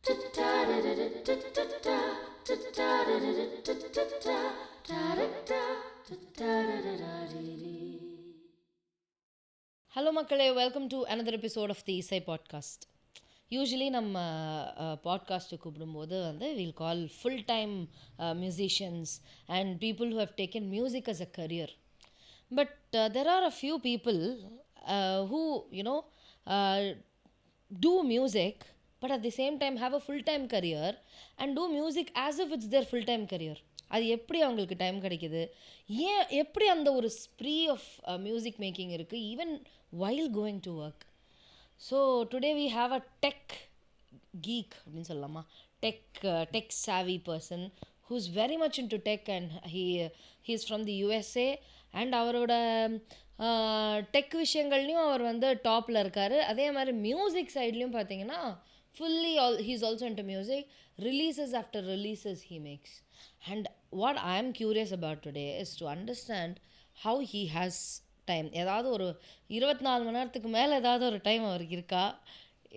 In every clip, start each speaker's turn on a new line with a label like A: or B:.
A: Hello மக்களே, welcome to another episode of the Isai podcast. Usually நம்ம podcast கூப்பிடும்போது we'll call full time musicians and people who have taken music as a career. But there are a few people who do music but at the same time have a full-time career and do music as if it's their full-time career. அது எப்படி அவங்களுக்கு time கிடைக்குது, ஏன் எப்படி அந்த ஒரு spree of music making இருக்குது even while going to work. So today we have a tech geek அப்படின்னு சொல்லலாமா, tech savvy person who's very much into tech and he is from the USA and அவரோட tech விஷயங்கள்லையும் அவர் டாப்பில் இருக்கார். அதே மாதிரி music சைட்லேயும் பார்த்தீங்கன்னா fully he's also into music. Releases after releases he makes. And what I am curious about today is to understand how he has time. ஏதாவது ஒரு 24 மணி நேரத்துக்கு மேலே ஏதாவது ஒரு டைம் அவருக்கு இருக்கா,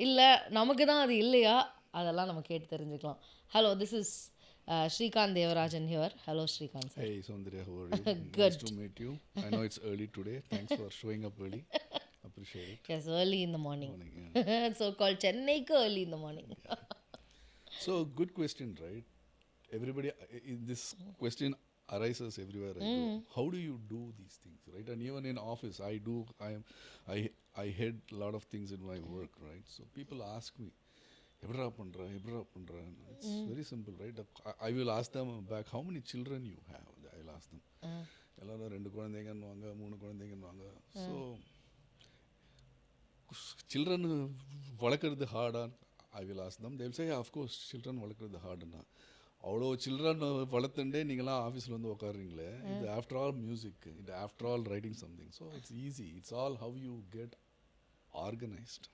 A: இல்லை நமக்கு தான் அது இல்லையா, அதெல்லாம் நம்ம கேட்டு தெரிஞ்சுக்கலாம். Hello, this is Srikanth Devarajan here. Hello Srikanth sir.
B: Hey Soundarya, how are you?
A: Good.
B: Nice to meet you. I know it's early today. Thanks for showing up early. Appreciate it.
A: Yes, early in the morning.
B: Yeah.
A: So called Chennaiku early in the morning.
B: So good question, right? Everybody, this question arises everywhere I go. How do you do these things, right? And even in office, I head a lot of things in my work, right? So people ask me, எப்படா பண்ற. It's very simple, right? I will ask them back, how many children you have? I will ask them. எல்லாரும் 2 குழந்தைங்கன்னுவாங்க, 3 குழந்தைங்கன்னுவாங்க. So children வளர்க்குறது ஹார்டா? I will ask them. They will say, yeah, of course, children வளர்க்குறது ஹார்டுன்னா. அவ்வளோ children வளர்த்துட்டே நீங்களாம் ஆஃபீஸில் வந்து உட்காடுறீங்களே, இது ஆஃப்டர் ஆல் மியூசிக், இது after all writing something. So it's easy. It's all how you get organised.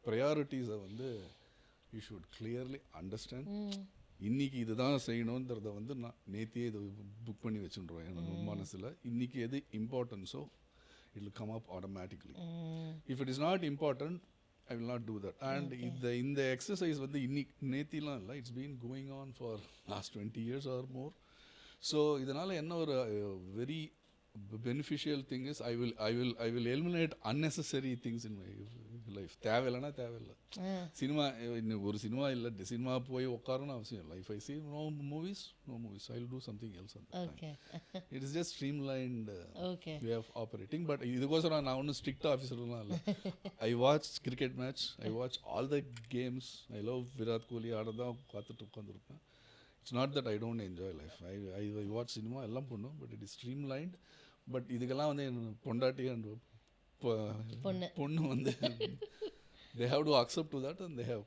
B: ப்ரையாரிட்டிஸை யூ ஷுட் கிளியர்லி அண்டர்ஸ்டாண்ட். இன்றைக்கி இதுதான் செய்யணுன்றத நான் நேத்தியே இது புக் பண்ணி வச்சுட்டுருவேன் என் மனசில். இன்றைக்கி எது இம்பார்ட்டன்ஸோ it will come up automatically. If it is not important, I will not do that. And in the exercise நேத்திலாம் இல்லை, it's been going on for last 20 years or more. So இதனால் என்ன ஒரு very beneficial thing is I will eliminate unnecessary things in my life. தேவையில்லைன்னா தேவையில்லை. ஒரு cinema இல்லை, cinema போய் உட்காரணும் அவசியம் இல்லை. If I see no movies, I will do something else. It is just streamlined way of operating. But இதுக்கோசரம் நான் ஒன்றும் strict ஆஃபீஸர்லாம் இல்லை. I watch cricket match, I watch all the games. I love Virat Kohli ஆடதான் பார்த்துட்டு உட்காந்துருப்பேன். It's not that I don't enjoy life. I watch cinema எல்லாம் பண்ணும், but it is streamlined. But இதுக்கெல்லாம் என் பொண்டாட்டி and பொண்ணு they have to accept to that and they have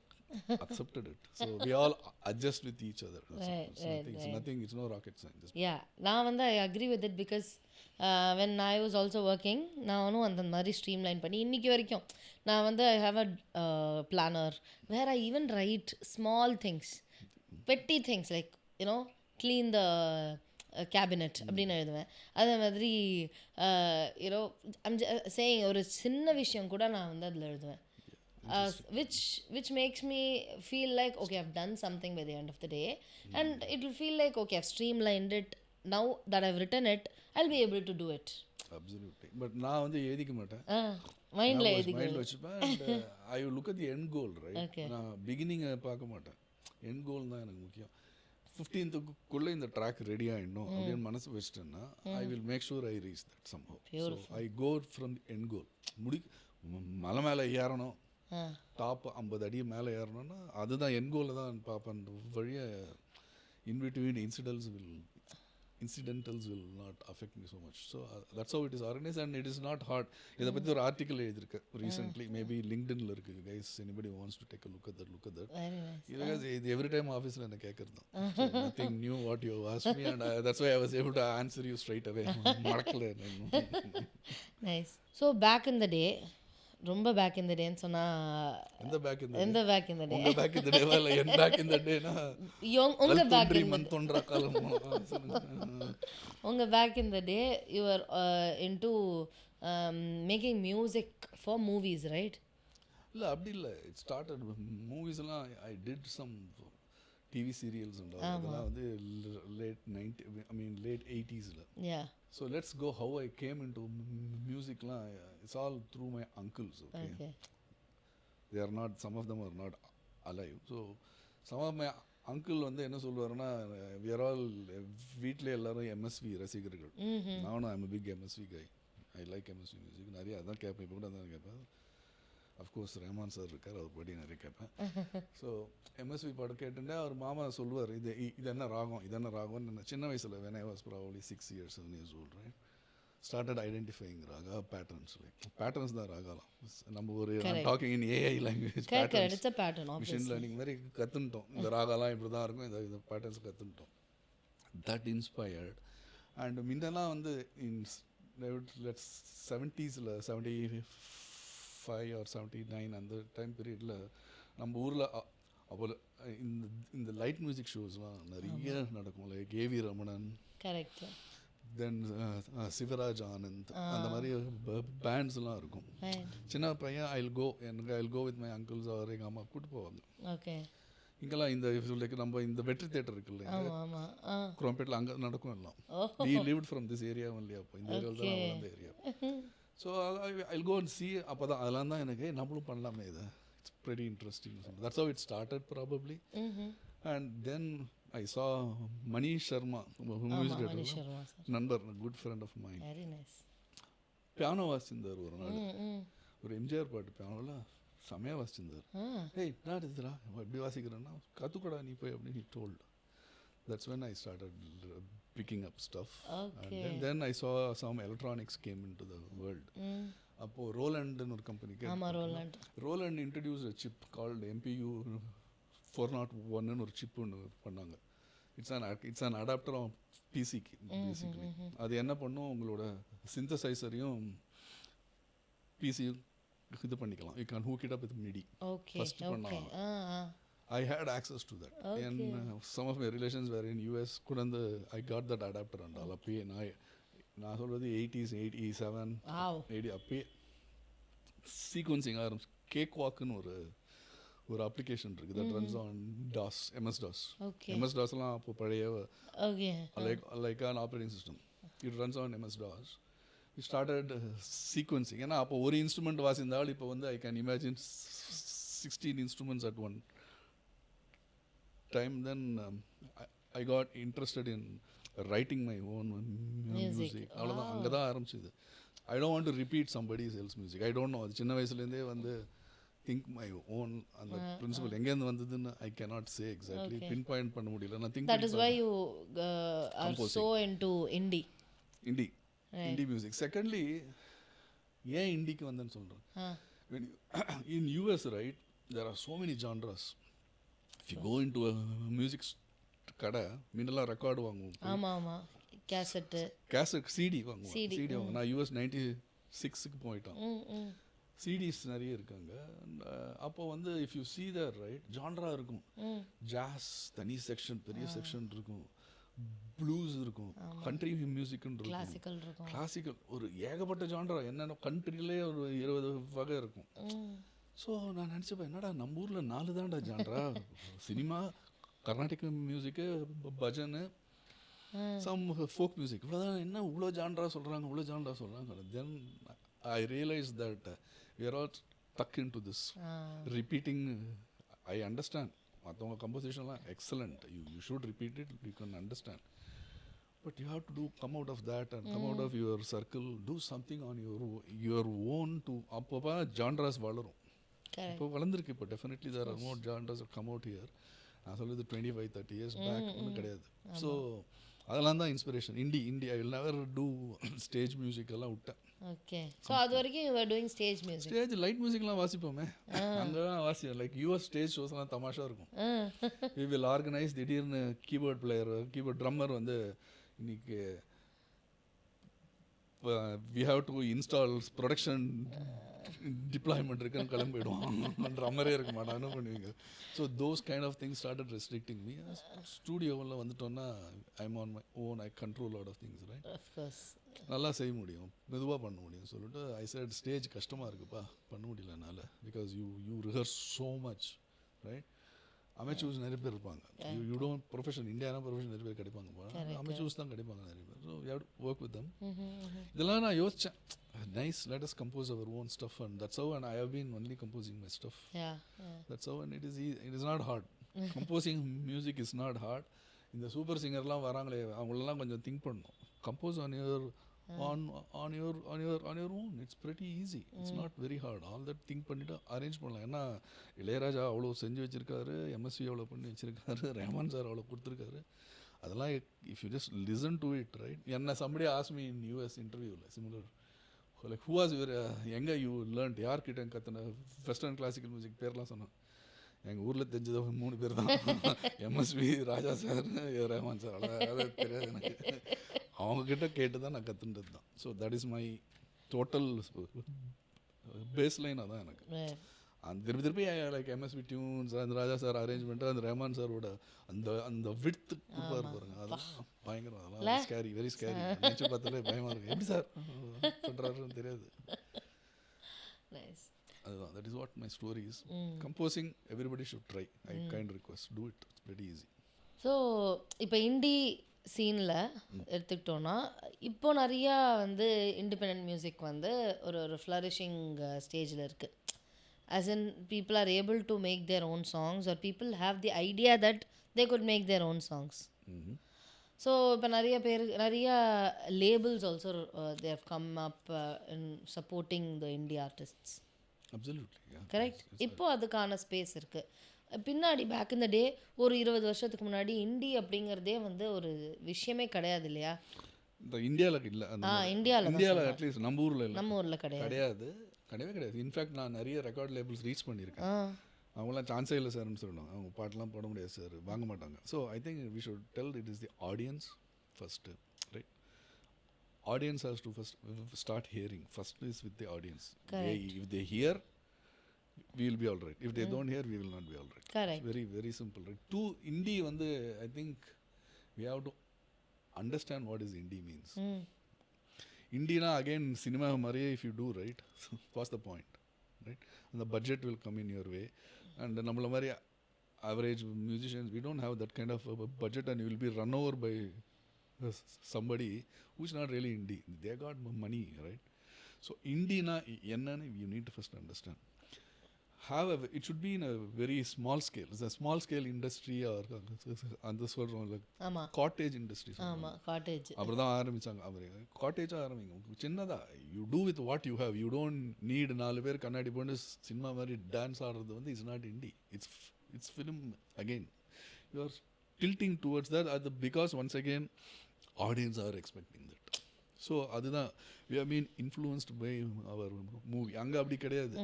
B: accepted it. So we all adjust with each other. It's nothing, it's no rocket science.
A: Yeah, நான் I agree with it because when I was also working, நானும் அந்த மாதிரி streamline பண்ணி இன்றைக்கி வரைக்கும் நான் I have a planner where I even write small things, petty things like clean the cabinet அப்படின்னு எழுதுவேன். அதே மாதிரி சேயிங் ஒரு சின்ன விஷயம் கூட நான் அதில் எழுதுவேன். which makes me feel like okay, I've done something by the end of the day and it will feel like okay, I've streamlined it. Now that I've written it, I'll be able to do it.
B: Absolutely. But நான் எழுதிக்க மாட்டேன்,
A: மைண்டில்
B: வச்சுப்பேன். and I will look at the end goal, right? நான் பிகினிங்கை பார்க்க மாட்டேன், end goal தான் எனக்கு முக்கியம். 15th இந்த ட்ராக் ரெடி ஆகிடணும் அப்படின்னு மனசு வச்சுட்டேன்னா I will make sure I reach that somehow. So I go from the end goal. மலை மேலே ஏறணும், டாப் 50 அடி மேலே ஏறணும்னா அதுதான் எண்ட் கோலில் தான் பார்ப்பேன். வழிய in between incidentals will not affect me so much. So that's how it is organized and it is not hard. இதை பற்றி ஒரு ஆர்டிக்கல் எழுதியிருக்கேன் recently, maybe LinkedInல இருக்கு. You guys, anybody wants to take a look at that. You guys, every time ஆஃபீஸில் என்ன கேட்குறது தான். So nothing new what you asked me and that's why I was able to answer you straight away. மறக்கல.
A: Nice. So back in the day, ரொம்ப back in த டேன்னு சொன்னால்
B: எந்த back in
A: the டே?
B: உங்கள் பேக் இன் த டேவா இல்லை என் back in த டேனா?
A: உங்கள் back இன்
B: மந்தொன்றா காலம்.
A: உங்கள் back in the day you are into making music for movies, right?
B: இல்லை அப்படி இல்லை, இட் ஸ்டார்டட் மூவிஸ்லாம் I did some TV serials and அதெல்லாம் வந்து late 80s.
A: Yeah
B: so let's go how I came into மியூசிக்லாம் it's all through my uncles. Okay,
A: okay
B: they are not, some of them are not alive. So some of my uncle வந்து என்ன சொல்லுவாருன்னா, we are all வீட்டில் எல்லாரும் எம்எஸ்வி ரசிகர்கள். நானும் I'm big MSV guy, I like MSV music, நிறைய அதான் கேட்பேன், இப்போ கூட அதான் கேட்பேன். அஃப்கோர்ஸ் ரஹ்மான் சார் இருக்கார், அவர் படி நிறைய கேட்பேன். ஸோ எம்எஸ்வி பாட்டு கேட்டுட்டே அவர் மாமா சொல்லுவார், இது என்ன ராகம், இது என்ன ராகம்னு. சின்ன வயசில் when I was probably 6 years 7 years old, right, started identifying raga patterns. Like patterns தான் ராகாலாம். நம்ம ஒரு talking in AI language,
A: correct, it's a pattern
B: machine
A: obviously.
B: Learning மாதிரி கற்றுன்ட்டோம். இந்த ராகாலாம் இப்படி தான் இருக்கும், இந்த பேட்டர்ன்ஸ் கற்றுன்ட்டோம். That inspired. அண்ட் முன்னெல்லாம் வந்து இன் லெட்ஸ் 70s 75 or 79 அந்த டைம் பீரியடில் நம்ம ஊரில் அப்போ இந்த லைட் மியூசிக் ஷோஸ்லாம் நிறைய நடக்கும். லைக் ஏவி ரமணன்,
A: கரெக்ட்,
B: தென் சிவராஜ் ஆனந்த், அந்த மாதிரி பேண்ட்ஸ்லாம் இருக்கும். சின்ன பையன் ஐல் கோ வித் மை அங்கிள்ஸ் அவர் எங்கள் அம்மா கூப்பிட்டு போவாங்க.
A: ஓகே,
B: இங்கெல்லாம் இந்த லைக் நம்ம இந்த வெற்றி தேட்டர் இருக்குல்ல குரோம்பேட்டில், அங்கே நடக்கும் எல்லாம். We lived from this area only. அப்போ இந்த ஏரியாவில் தான் வளர்ந்த area. So I'll go and see. அப்போ தான் அதெல்லாம் தான் எனக்கு நம்மளும் பண்ணலாமே, இது it's very interesting. That's how it started probably. And then I saw Manish Sharma, music director, நண்பர், good friend of mind.
A: Very nice.
B: Piano வாசிச்சிருந்தார் ஒரு நாள், ஒரு எம்ஜிஆர் பாட்டு பியானோவில் செமையாக வாசிச்சிருந்தார். ஏய் நான் இதுரா எப்படி வாசிக்கிறேன்னா, கற்றுக்கூடா நீ போய் அப்படின்னு he told. That's when I started picking up stuff.
A: Okay.
B: And then I saw some electronics came into the world. அப்போது ரோலண்ட்னு ஒரு கம்பெனிக்கு, Roland introduced a chip called MPU 401 ஒரு சிப் ஒன்று பண்ணாங்க. இட்ஸ் அன் அடாப்டர் ஆஃப் பிசிக்கு basically. அது என்ன பண்ணும், உங்களோட சிந்தசைசரையும் பிசியும் இது பண்ணிக்கலாம். You can hook it up with MIDI. First பண்ணலாம். I had access to that. And some of my relations were in US. குடந்து I got that adapter and all. அப்பயே நான் சொல்கிறது 80s 87 80 அப்பயே சீக்வன்சிங் ஆரம்பிச்சு. கேக் வாக்குன்னு ஒரு அப்ளிகேஷன் இருக்குது, that runs on DOS, MS DOS. MS DOSலாம் அப்போ பழைய like an operating system. It runs on MS DOS. We started sequencing. ஏன்னா அப்போ ஒரு இன்ஸ்ட்ருமெண்ட் வாசிந்தால் இப்போ வந்து I can imagine 16 instruments at one time. Then I got interested in writing my own music. அவ்வளோதான், அங்கே தான் ஆரம்பிச்சுது. I don't want to repeat somebody else's music. I don't know. அது சின்ன வயசுலேருந்தே வந்து think my own, அந்த பிரின்சிபல் எங்கேருந்து வந்ததுன்னு I cannot say exactly, pinpoint பண்ண முடியல. நான் think
A: that is why you are so into indie
B: music. Secondly, ஏன் இண்டிக்கு வந்தேன்னு சொல்கிறேன், in US, right, there are so many genres. If you go into a music கடை, முன்னெல்லாம் ரெக்கார்டு வாங்குவோம்.
A: ஆமாம், கேசட்
B: சிடி வாங்குவோம். நான் US 96க்கு போயிட்டேன். சிடிஸ் நிறைய இருக்காங்க. அப்போ வந்து if you see there, right, genre இருக்கும். ஜாஸ் தனி செக்ஷன், பெரிய செக்ஷன் இருக்கும், ப்ளூஸ் இருக்கும், கண்ட்ரி மியூசிக்னு இருக்கும், கிளாசிக்கல், ஒரு ஏகப்பட்ட ஜான்ரா. என்னென்ன கண்ட்ரிலே ஒரு 20 வகை இருக்கும். ஸோ நான் நினச்சப்பேன், என்னடா நம்ம ஊரில் 4 தான்டா ஜான்ரா, சினிமா, கர்நாடிக் மியூசிக்கு, பஜனு, சம் ஃபோக் மியூசிக், இவ்வளோதான். என்ன இவ்வளோ ஜான்ரா சொல்கிறாங்க. தென் I realized that we are all stuck into this repeating. I understand மற்றவங்க கம்போசிஷன்லாம் excellent, you should repeat it, you can understand, but you have to come out of that and come out of your circle, do something on your own to. அப்போ genres வளரும். இப்போ வளர்ந்துருக்கு. இப்போ definitely there are more genres that come out here. நான் சொல்லுது 25-30 years back ஒன்றும் கிடையாது. So அதெல்லாம் தான் inspiration. Indie I will never do stage music எல்லாம் விட்டேன்.
A: ஓகே, ஸோ அது வரைக்கும் you are doing stage music.
B: Stage light மியூசிக்லாம் வாசிப்போமே, அங்கெல்லாம் வாசிப்போம். லைக் யூஎஸ் ஸ்டேஜ் ஷோஸ்லாம் தமாஷா இருக்கும். வி வில் ஆர்கனைஸ், திடீர்னு கீபோர்ட் ட்ரம்மர் வந்து இன்னைக்கு we have to install production deployment இருக்குன்னு கிளம்பிடுவான்ற மாதிரியே இருக்க மாட்டான். என்ன பண்ணுவீங்க? So those kind of things started restricting me. ஸ்டூடியோவில் வந்துட்டோன்னா I'm on my own, I control lot of things, right? நல்லா செய்ய முடியும், மெதுவாக பண்ண முடியும் சொல்லிட்டு ஐ செட் ஸ்டேஜ் கஷ்டமாக இருக்குப்பா, பண்ண முடியல என்னால். Because you rehearse so much, right? Amateurs நிறைய பேர் இருப்பாங்க. யூ டோன்ட் ப்ரொஃபஷன், இந்தியானா ப்ரொஃபஷன் நிறைய பேர் கிடைப்பாங்கப்பா, அமெச்சூர்ஸ் தான் கிடைப்பாங்க நிறைய பேர். So you have to work with them. இதெல்லாம் நான் யோசித்தேன், nice, let us compose our own stuff, and that's how, and I have been only composing my stuff. That's how, and it is not hard. Composing music is not hard. இந்த super சிங்கர்லாம் வராங்களே, அவங்களெல்லாம் கொஞ்சம் think பண்ணணும். Compose on your own, it's pretty easy, it's not very hard. all that think பண்ணிட்டு arrange பண்ணலாம். ஏன்னா இளையராஜா அவ்வளோ செஞ்சு வச்சுருக்காரு, எம்எஸ்வி அவ்வளோ பண்ணி வச்சுருக்காரு, ரஹ்மான் சார் அவ்வளோ கொடுத்துருக்காரு. அதெல்லாம் if you just listen to it, right? என்ன somebody asked me in US இன்டர்வியூவில் similar, like who was your எங்கே யூ லேர்ன்ட், யார்கிட்ட கற்றுன வெஸ்டர்ன் கிளாசிக்கல் மியூசிக் பேர்லாம் சொன்னேன். எங்கள் ஊரில் தெரிஞ்சது 3 பேர் தான், எம்எஸ்வி, ராஜா சார், ரஹ்மான் சார். அவ்வளோ தெரியாது எனக்கு. அவங்கக்கிட்ட கேட்டு தான் நான் கற்றுன்றது தான். So that is my total base line. அதான் எனக்கு அந்த திருப்பி லைக் எம்எஸ்வி டியூன்ஸ், அந்த ராஜா சார் அரேஞ்ச்மெண்ட்டு, அந்த ரஹ்மான் சாரோட அந்த விட்த்து கொடுப்பாரு பாருங்க, அதெல்லாம் பயங்கரம். அதெல்லாம் ஸ்கேரி, வெரி ஸ்கேரி. நினச்சி பார்த்தாலே பயமாக இருக்குது, எப்படி சார் பண்ணுறாருன்னு தெரியாது. அதுதான், that is what my story is. Composing everybody should try. I kind request, do it, it's very easy.
A: So இப்போ இண்டி சீனில் எடுத்துக்கிட்டோன்னா இப்போ நிறையா வந்து இண்டிபெண்ட் மியூசிக் வந்து ஒரு ஃப்ளரிஷிங் ஸ்டேஜில் இருக்குது. As in people are able to make their own songs, or people have the idea that they could make their own songs. So இப்போ நிறைய labels also they have come up in supporting the indie artists. Correct. இப்போ அதுக்கான space இருக்குது. பின்னாடி back in the டே ஒரு 20 வருஷத்துக்கு முன்னாடி indie அப்படிங்கிறதே வந்து ஒரு விஷயமே கிடையாது இல்லையா?
B: இந்த இந்தியாவில் இல்லை, இந்தியாவில் அட்லீஸ்ட் நம்ம ஊரில் கிடையாது. இன்ஃபேக்ட் நான் நிறைய ரெக்கார்ட் லேபிள்ஸ் ரீச் பண்ணியிருக்கேன். அவங்களாம் சான்ஸே இல்லை சார்னு சொல்லணும், அவங்க பாட்டெலாம் போட முடியாது சார், வாங்க மாட்டாங்க. So I think we should tell it is the audience first, right? Audience has to first start hearing. First is with the audience. If they hear, we will be all right. If they don't hear, we will not be all right.
A: Correct.
B: It's very, very simple, right? To indie, I think we have to understand what is indie means. Indie na again cinema mari, if you do right, what's the point, right? And the budget will come in your way. And nammala mari average musicians, we don't have that kind of budget, and you will be run over by somebody who's not really indie. They got money, right? So indie na enna, you need to first understand. However, it should be in a very small scale. It's a small scale industry, or அந்த சொல்றோம் like cottage industry.
A: ஆமா, cottage.
B: அப்படிதான் ஆரம்பிச்சாங்க. அவங்க cottage ஆரம்பிங்க, சின்னதா. You do with what you have. You don't need 4 பேர் கண்ணாடி போட்டு சினிமா மாதிரி டான்ஸ் ஆடுறது வந்து is not indie. It's film again. You are tilting towards that because once again audience are expecting that. So அதுதான் we have been influenced by our movie. அங்க அப்படி கிடையாது.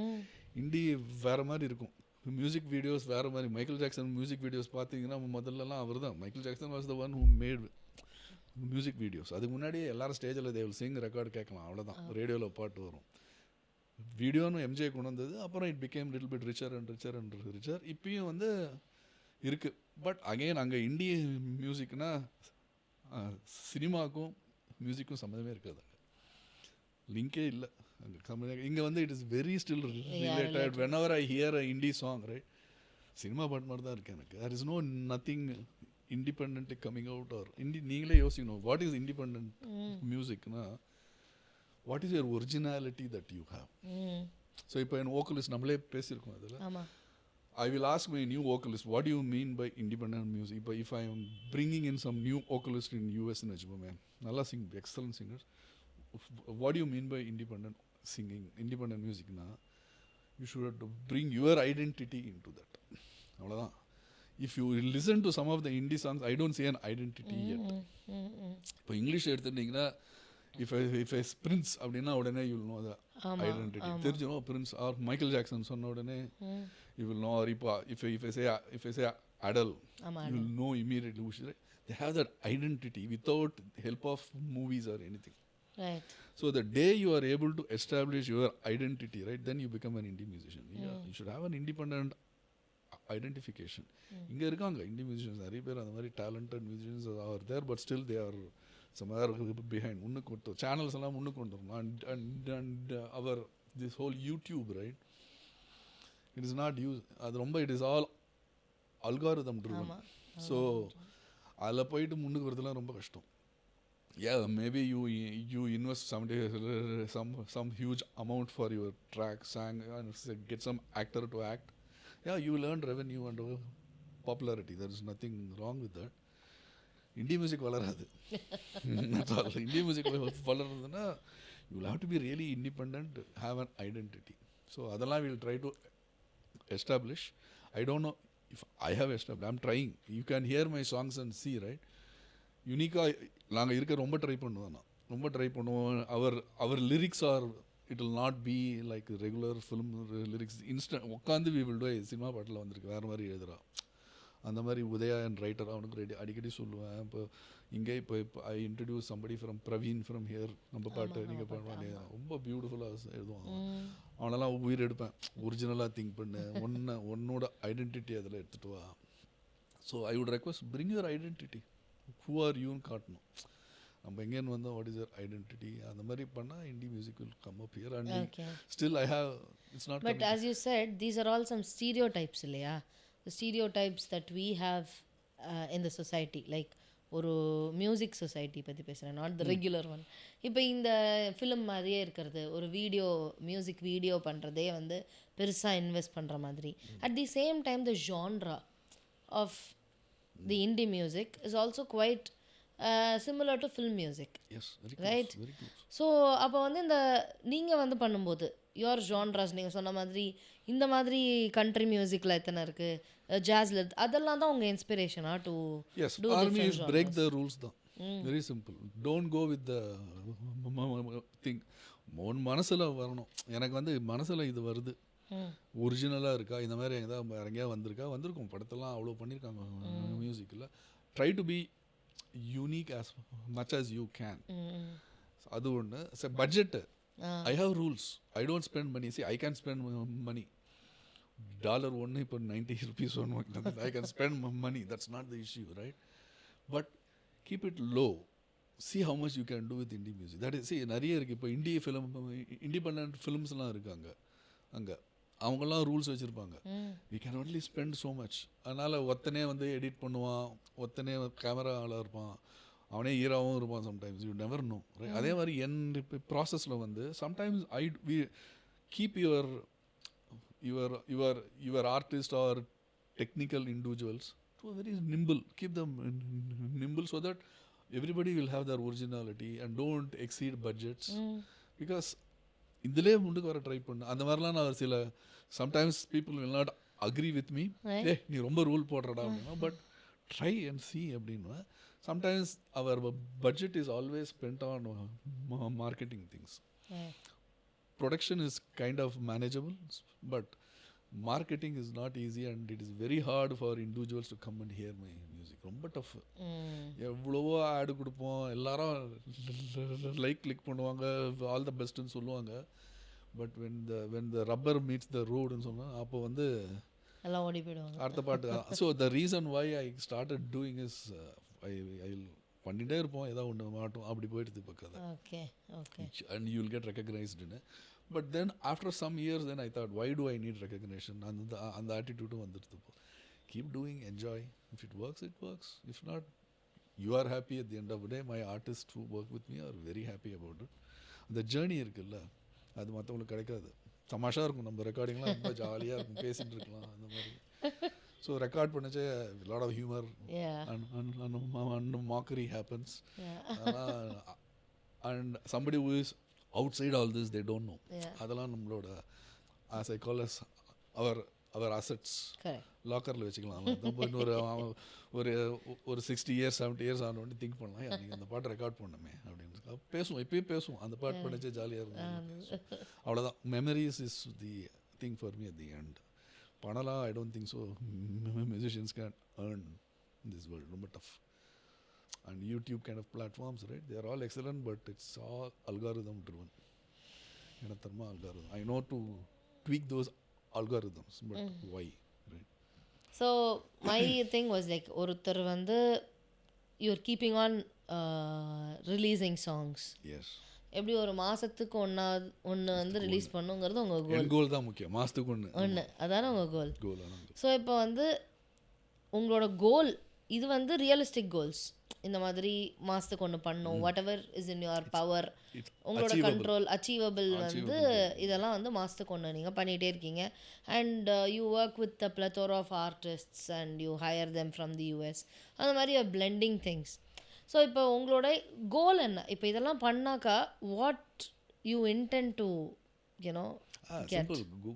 B: இண்டி வேறு மாதிரி இருக்கும். மியூசிக் வீடியோஸ் வேறு மாதிரி. மைக்கேல் ஜாக்சன் மியூசிக் வீடியோஸ் பார்த்தீங்கன்னா முதல்லலாம் அவர் தான். Michael Jackson was the one who made music videos. அதுக்கு முன்னாடியே எல்லாரும் ஸ்டேஜில் தே வில் சிங், ரெக்கார்டு கேட்கலாம், அவ்வளோதான். ரேடியோவில் பாட்டு வரும். வீடியோன்னு எம்ஜே கொண்டு வந்தது. அப்புறம் it became little bit richer and richer and richer. இப்பயும் வந்து இருக்குது. பட் அகெயின் அங்கே இண்டிய மியூசிக்னா சினிமாவுக்கும் மியூசிக்கும் சம்மந்தமே இருக்காது, லிங்கே இல்லை. இங்கே வந்து it is very still related. Whenever I hear a indie song, right, cinema பாட்டு மாதிரி தான் இருக்குது எனக்கு. There is no nothing independently coming out. Or நீங்களே யோசிக்கணும், வாட் இஸ் இண்டிபெண்ட் மியூசிக்னா, what is your originality that you have. So இப்போ என் vocalist நம்மளே பேசியிருக்கோம் அதில். I will ask my new vocalist, what do you mean by independent music? But if I am bringing in some new vocalist in US in Ajuma, nalla sing, excellent singers, what do you mean by independent singing, independent music na? You should bring your identity into that. Avladha. If you listen to some of the indie songs, I don't see an identity yet. இப்போ English எடுத்துட்டீங்கன்னா, if I Prince அப்படின்னா உடனே you will know the identity. தெரிஞ்சிடும் Prince or Michael Jackson சொன்ன உடனே you will know. Or if I say Adele, you will know immediately. They have that identity without help of movies or anything.
A: Right.
B: So the day you are able to establish your identity, right, then you become an indie musician. Yeah, you should have an independent identification. இங்கே இருக்காங்க indie musicians நிறைய பேர் அந்த மாதிரி talented musicians are there but still they are somewhere behind. முன்னுக்கு கொண்டு channels எல்லாம் முன்னுக்கு கொண்டு வரணும். And our this whole YouTube, right, it is not use, அது ரொம்ப it is all algorithm driven. So அதில் போயிட்டு முன்னுக்கு வரதுலாம் ரொம்ப கஷ்டம். Yeah, maybe you invest some huge amount for your track, sang, and get some actor to act. Yeah, you will earn revenue and popularity. There is nothing wrong with that. Indie music வளராது. That's all. Indie music வளருதுன்னா you will have to be really independent, have an identity. So அதெல்லாம் we'll try to establish. I don't know if I have established. I'm trying. You can hear my songs and see, right? யூனிக்காக நாங்கள் இருக்க ரொம்ப try பண்ணுவோம். Our lyrics are it will not be like regular film lyrics. Instant உட்காந்து we will do cinema பாட்டில் வந்திருக்கு வேறு மாதிரி எழுதுறா. அந்த மாதிரி உதயா அண்ட் ரைட்டர் அவனுக்கு அடிக்கடி சொல்லுவேன். இப்போ I introduce somebody from Praveen from here, நம்ம பாட்டு நீங்கள் பாடுவாங்க ரொம்ப பியூட்டிஃபுல்லாக எழுதுவான். அவனெல்லாம் உயிர் எடுப்பேன். ஒரிஜினலாக திங்க் பண்ணு, உன்னோட ஐடென்டிட்டி அதில் எடுத்துகிட்டு வா. So I would request bring your identity. Who are யூன்னு காட்டணும். நம்ம எங்கேன்னு வந்தோம், வாட் இஸ் யர் ஐடென்டிட்டி, அந்த மாதிரி பண்ணால் indie music will come up here. And still I have it's not.
A: But as you said, these are all some stereotypes இல்லையா? The stereotypes that we have in the society, like ஒரு music society பற்றி பேசுகிறேன், not the regular one. இப்போ இந்த film மாதிரியே இருக்கிறது, ஒரு music video பண்ணுறதே வந்து பெருசாக இன்வெஸ்ட் பண்ணுற மாதிரி. At the same time the genre of the indie music is also quite similar to film music.
B: Yes, very
A: right?
B: Close, very close.
A: So அப்போ வந்து இந்த நீங்கள் வந்து பண்ணும்போது your genres நீங்கள் சொன்ன மாதிரி இந்த மாதிரி கண்ட்ரி மியூசிக்கில் எத்தனை இருக்குது, ஜாஸில் அதெல்லாம் தான் உங்கள் இன்ஸ்பிரேஷனா to
B: yes army is break the rules தான். very simple. don't go with the thing. மனசில் வரணும். எனக்கு வந்து மனசில் இது வருது, ஒரிஜினலாக இருக்கா, இந்த மாதிரி எதாவது எங்கேயா வந்திருக்கும் படத்தெல்லாம் அவ்வளோ பண்ணியிருக்காங்க மியூசிக்கில். Try to be unique as much as you can. அது ஒன்று. Budget I have rules. I don't spend money. See I can spend money. Dollar ஒன்று இப்போ 90 rupees ஒன்று. I can spend money. That's not the issue, right? But keep it low. see how much you can do with indie music. that is, see நிறைய இருக்குது இப்போ independent ஃபிலிம்ஸ்லாம் இருக்காங்க அங்கே. அவங்கெல்லாம் rules வச்சுருப்பாங்க. We can only spend so much. அதனால் ஒத்தனே வந்து எடிட் பண்ணுவான், ஒத்தனே கேமரா ஆளாக இருப்பான், அவனே ஹீரோவும் இருப்பான் sometimes. You never know, right? அதே மாதிரி ப்ராசஸில் வந்து sometimes we keep your artist or technical individuals to very nimble. Keep them nimble so that everybody will have their originality and don't exceed budgets. Because இதிலே முன்னுக்கு வர try பண்ணு. அந்த மாதிரிலாம் நான் சில sometimes people will not agree with me. நீ ரொம்ப ரூல் போடுறடா அப்படின்னா, பட் ட்ரை அண்ட் சி அப்படின்னா. Sometimes our budget is always spend on marketing things. Production is kind of manageable, but marketing is not easy and it is very hard for individuals to come and hear my music. ரொம்ப tough. எவ்வளவோ ஆடு கொடுப்போம், எல்லாரும் like click பண்ணுவாங்க, all the பெஸ்ட்னு சொல்லுவாங்க. But when the rubber meets the road ன்னு சொன்னால் அப்போ வந்து
A: எல்லாம் ஓடி போயிடுவாங்க
B: அடுத்த பாட்டு. So the reason why I started doing is I பண்ணிகிட்டே இருப்போம், ஏதாவது ஒன்று மாட்டோம், அப்படி போயிடுது பக்கம்.
A: Okay okay.
B: And you will get ரெக்கக்னைஸ்டுன்னு. But then after some years then I thought, why do I need recognition? And the attitude vandirthu. Keep doing, enjoy. If it works, it works. If not, you are happy at the end of the day. My artists who work with me are very happy about it. The journey இருக்குல்ல, அது மற்றவங்களுக்கு கிடைக்காது. தமாஷா இருக்கும். நம்ம ரெக்கார்டிங்லாம் ரொம்ப ஜாலியாக இருக்கும், பேசிகிட்டு இருக்கலாம் அந்த மாதிரி. ஸோ ரெக்கார்ட் பண்ணச்சே lot of humour and mockery happens. And somebody who is outside all this, they don't know. அதெல்லாம் நம்மளோட as I call us our assets லாக்கரில் வச்சுக்கலாம். இன்னொரு ஒரு 60 years 70 years ஆனோடனே திங்க் பண்ணலாம், நீங்கள் அந்த பாட்டு ரெக்கார்ட் பண்ணமே அப்படின்னு பேசுவோம். இப்பயும் பேசுவோம், அந்த பாட்டு பண்ணிச்சே ஜாலியாக இருக்கும். அவ்வளோதான். Memories is the thing for me at the end. பண்ணலாம், I don't think so musicians can earn this world. ரொம்ப tough. and YouTube kind of platforms, right? They are all excellent, but it's all algorithm driven. Enatharma algorithm. I know to tweak those algorithms, but why, right?
A: So my thing was like ஒருத்தர் வந்து you're keeping on releasing songs
B: Yes.
A: எப்படி ஒரு மாதத்துக்கு ஒன்று வந்து release பண்ணுங்கிறது உங்கள் கோல்.
B: என் கோல் தான் முக்கியம், மாதத்துக்கு
A: ஒன்று அதானே உங்கள் கோல்.
B: கோல்.
A: ஸோ இப்போ வந்து உங்களோட கோல் இது வந்து ரியலிஸ்டிக் கோல்ஸ். இந்த மாதிரி மாதத்துக்கு ஒன்று பண்ணும், whatever is in your power, உங்களோட கண்ட்ரோல், அச்சீவபிள் வந்து இதெல்லாம் வந்து மாதத்துக்கு ஒன்று நீங்கள் பண்ணிகிட்டே இருக்கீங்க. And you work with a plethora of artists and you hire them from the US. அந்த மாதிரி பிளெண்டிங் திங்ஸ். ஸோ இப்போ உங்களோட கோல் என்ன? இப்போ இதெல்லாம் பண்ணாக்கா what you intend to you know get?
B: Simple.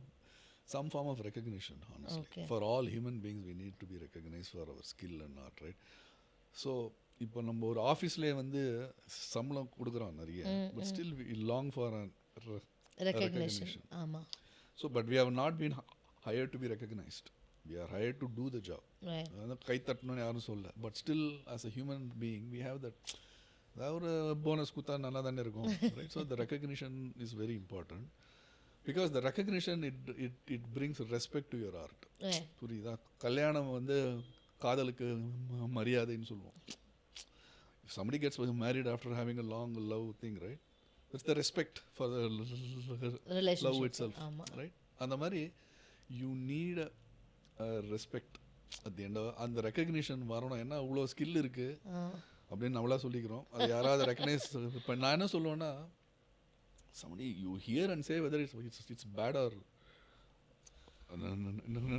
B: Some form of recognition, honestly.
A: Okay.
B: For all human beings, we need to be recognized for our skill and art, right? So, இப்போ நம்ம ஒரு ஆஃபீஸ்லேயே வந்து சம்பளம் கொடுக்குறோம் நிறைய, but still we long for
A: recognition. ஆமாம்.
B: So but we have not been hire to be recognised. We are hire to do the job. அதாவது கை தட்டணும்னு யாரும் சொல்ல, but still as a human being we have that. அதாவது ஒரு bonus கொடுத்தா நல்லா தானே இருக்கும், right? So the recognition is very important. Because the recognition it brings respect to your art. புரியுதா? கல்யாணம் வந்து காதலுக்கு மரியாதைன்னு சொல்லுவோம். If somebody gets married after having a long love thing, right? That's the respect for the love itself, right? And the mari you need a respect at the end. And the recognition varana enna avlo skill irukku appdin namala sollikrom. Adu yarada recognize ipo na enna solluva, somebody you hear and say whether it's bad or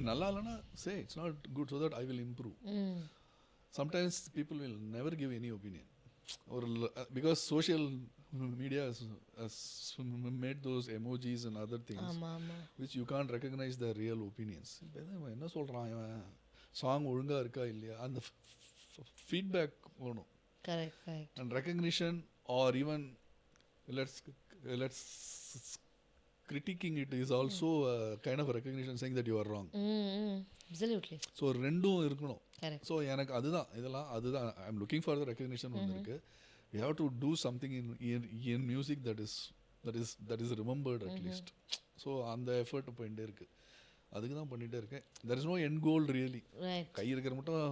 B: nalla illana, say it's not good so that I will improve. Sometimes people will never give any opinion, or because social media has made those emojis and other things which you can't recognize the real opinions. என்ன சொல்றான் இவன், song ஒழுங்கா இருக்கா இல்லையா, அந்த feedback வேணும்.
A: Correct.
B: And recognition, or even let's critiquing it is also a kind of recognition saying that you are wrong.
A: Absolutely.
B: So ரெண்டும் இருக்கணும்.
A: Correct.
B: So எனக்கு அதுதான் I am looking for the recognition ஒன்று இருக்கு. We have to do something in music that is remembered at least. So அந்த effort போயிட்டே இருக்கு, அதுக்கு தான் பண்ணிட்டே இருக்கேன். there is no end goal really.
A: Right.
B: கை இருக்கிற மட்டும்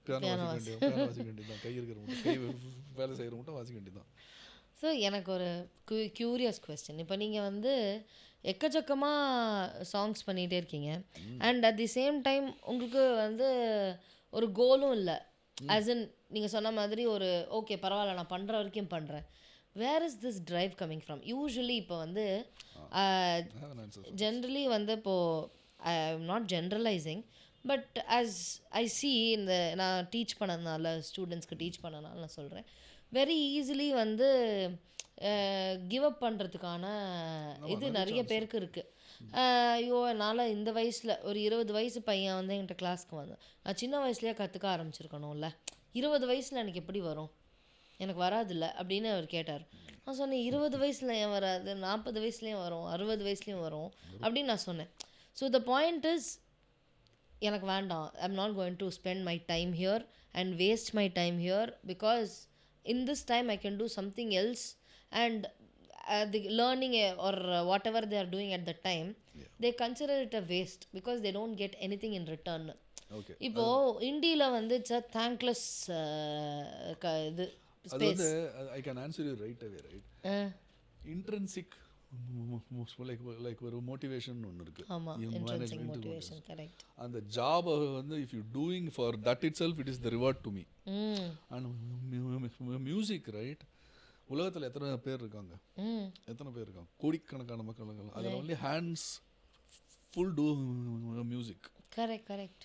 B: பியானோ வாசிக்க வேண்டியதுதான், கை இருக்கிற மட்டும் கை வேலை செய்கிற மட்டும் வாசிக்க வேண்டியதுதான்.
A: ஸோ எனக்கு ஒரு க்யூரியஸ் கொஸ்டின். இப்போ நீங்கள் வந்து எக்கச்சக்கமாக சாங்ஸ் பண்ணிகிட்டே இருக்கீங்க, and at the same time உங்களுக்கு வந்து ஒரு கோலும் இல்லை. ஆஸ் இன் நீங்கள் சொன்ன மாதிரி ஒரு ஓகே பரவாயில்ல நான் பண்ணுற வரைக்கும் பண்ணுறேன். Where is this drive coming from? Usually இப்போ வந்து ஜென்ரலி வந்து இப்போது I am not generalising, but as I see இந்த நான் டீச் பண்ணதுனால, ஸ்டூடெண்ட்ஸ்க்கு டீச் பண்ணனால நான் சொல்கிறேன், வெரி ஈஸிலி வந்து கிவ் அப் பண்ணுறதுக்கான இது நிறைய பேருக்கு இருக்குது. ஐயோ என்னால் இந்த வயசில் ஒரு 20 வயசு பையன் வந்து என்கிட்ட கிளாஸ்க்கு வந்தேன், நான் சின்ன வயசுலேயே கற்றுக்க ஆரம்பிச்சிருக்கணும்ல, 20 வயசில் எனக்கு எப்படி வரும், எனக்கு வராதில்ல அப்படின்னு அவர் கேட்டார். நான் சொன்னேன் 20 வயசில் ஏன் வராது, 40 வயசுலேயும் வரும், 60 வயசுலேயும் வரும் அப்படின்னு நான் சொன்னேன். ஸோ த பாயிண்ட் இஸ், எனக்கு வேண்டாம், ஐ am not going to spend my time here and waste my time here, because in this time I can do something else, and the learning or whatever they are doing at the time, they consider it a waste because they don't get anything in return.
B: Okay.
A: இப்போ இந்தியில வந்து it's a thankless இது space.
B: I can answer you right away, right? Intrinsic like ஒரு motivation ஒன்று இருக்கு.
A: ஆமா, intrinsic motivation, correct.
B: அந்த job வந்து if you doing for that itself, it is the reward to me. And music, right? உலகத்தில் எத்தனை பேர் இருக்காங்க, கோடிக்கணக்கான மக்கள். அதில் only hands full do music.
A: Correct.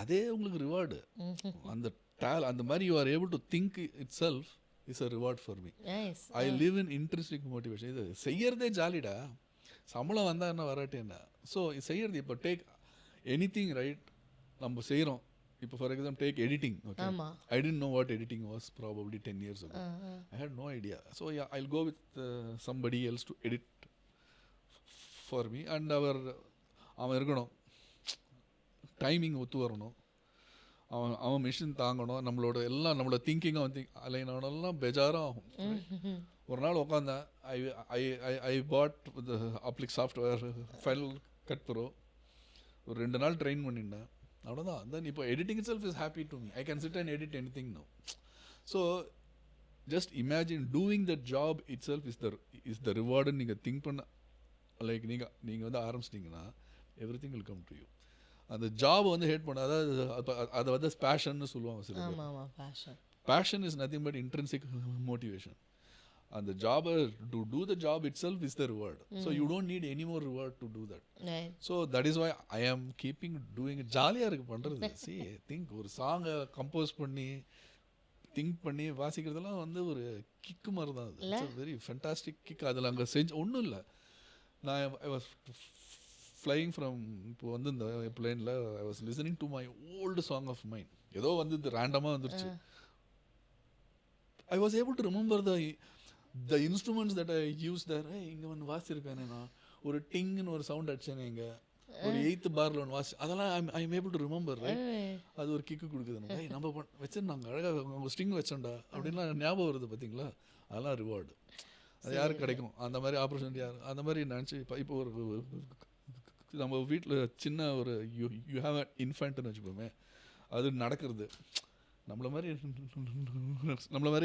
B: அதே உங்களுக்கு ரிவார்டு. அந்த அந்த மாதிரி you are able to think itself is a reward for me.
A: Nice.
B: I live in intrinsic motivation. இது செய்யறதே ஜாலிடா, சம்பளம் வந்தால் என்ன வராட்டி என்ன. ஸோ செய்யறது இப்போ டேக் எனி திங், ரைட்? நம்ம செய்கிறோம். இப்போ for example take editing. Okay, I didn't know what editing was probably 10 years ago. I had no idea. So yeah, I'll go with somebody else to edit for me, and அவன் இருக்கணும், timing ஒத்து வரணும், அவன் அவன் machine தாங்கணும், நம்மளோட எல்லாம் நம்மளோட திங்கிங்கை வந்து அலைன் ஆகணும்லாம் பெஜாராக ஆகும். ஒரு நாள் உட்காந்தேன், I I I I put the Apple software file cut bro, ஒரு 2 நாள் ட்ரெயின் பண்ணிட்டேன், அவ்வளோதான். தென் இப்போ editing itself is happy to me. I can sit and edit anything no. So just imagine doing the job itself is the ரிவார்டுன்னு நீங்கள் think பண்ண, like நீங்கள் வந்து ஆரம்பிச்சிட்டிங்கன்னா everything will come to you. அந்த job வந்து hate பண்ண, அதாவது அதை வந்து பேஷன்னு சொல்லுவாங்க சில பேர். Passion is nothing but intrinsic motivation. அந்த ஜாபை to do the job itself is the reward. So you don't need any more reward to do that. So that is why I am keeping doing. ஜாலியாக இருக்குது பண்ணுறது. C think ஒரு சாங்கை compose பண்ணி think பண்ணி வாசிக்கிறதுலாம் வந்து ஒரு kick மாதிரி தான். அது இட்ஸ் வெரி ஃபென்டாஸ்டிக் கிக். அதில் அங்கே செஞ்சு ஒன்றும் இல்லை. நான் ஐ வாஸ் ஃப்ளையிங் ஃப்ரம், இப்போ வந்து இந்த பிளேனில் I was listening to my old song of mind. ஏதோ வந்து இது ரேண்டமாக வந்துருச்சு. I was able to remember the instruments that I use there. இங்கே ஒன்று வாசிச்சிருக்கேனே, நான் ஒரு டிங்னு ஒரு சவுண்ட் அடிச்சேனே, இங்கே ஒரு 8th பார்ல ஒன்று வாசி, அதெல்லாம் I am able to remember. Right, அது ஒரு கிக்கு கொடுக்குது நமக்கு. நம்ம வச்சிருந்தாங்க அழகாக, அவங்க ஸ்ட்ரிங் வச்சோண்டா அப்படின்லாம் ஞாபகம் வருது பார்த்தீங்களா. அதெல்லாம் ரிவார்டு. அது யாருக்கு கிடைக்கும் அந்த மாதிரி ஆப்பர்ச்சுனிட்டி? யார் அந்த மாதிரி நினச்சி இப்போ ஒரு நம்ம வீட்டில் சின்ன ஒரு யூ ஹாவ் அ இன்ஃபேண்ட்னு வச்சுப்போமே, அது நடக்கிறது நம்மள மாதிரி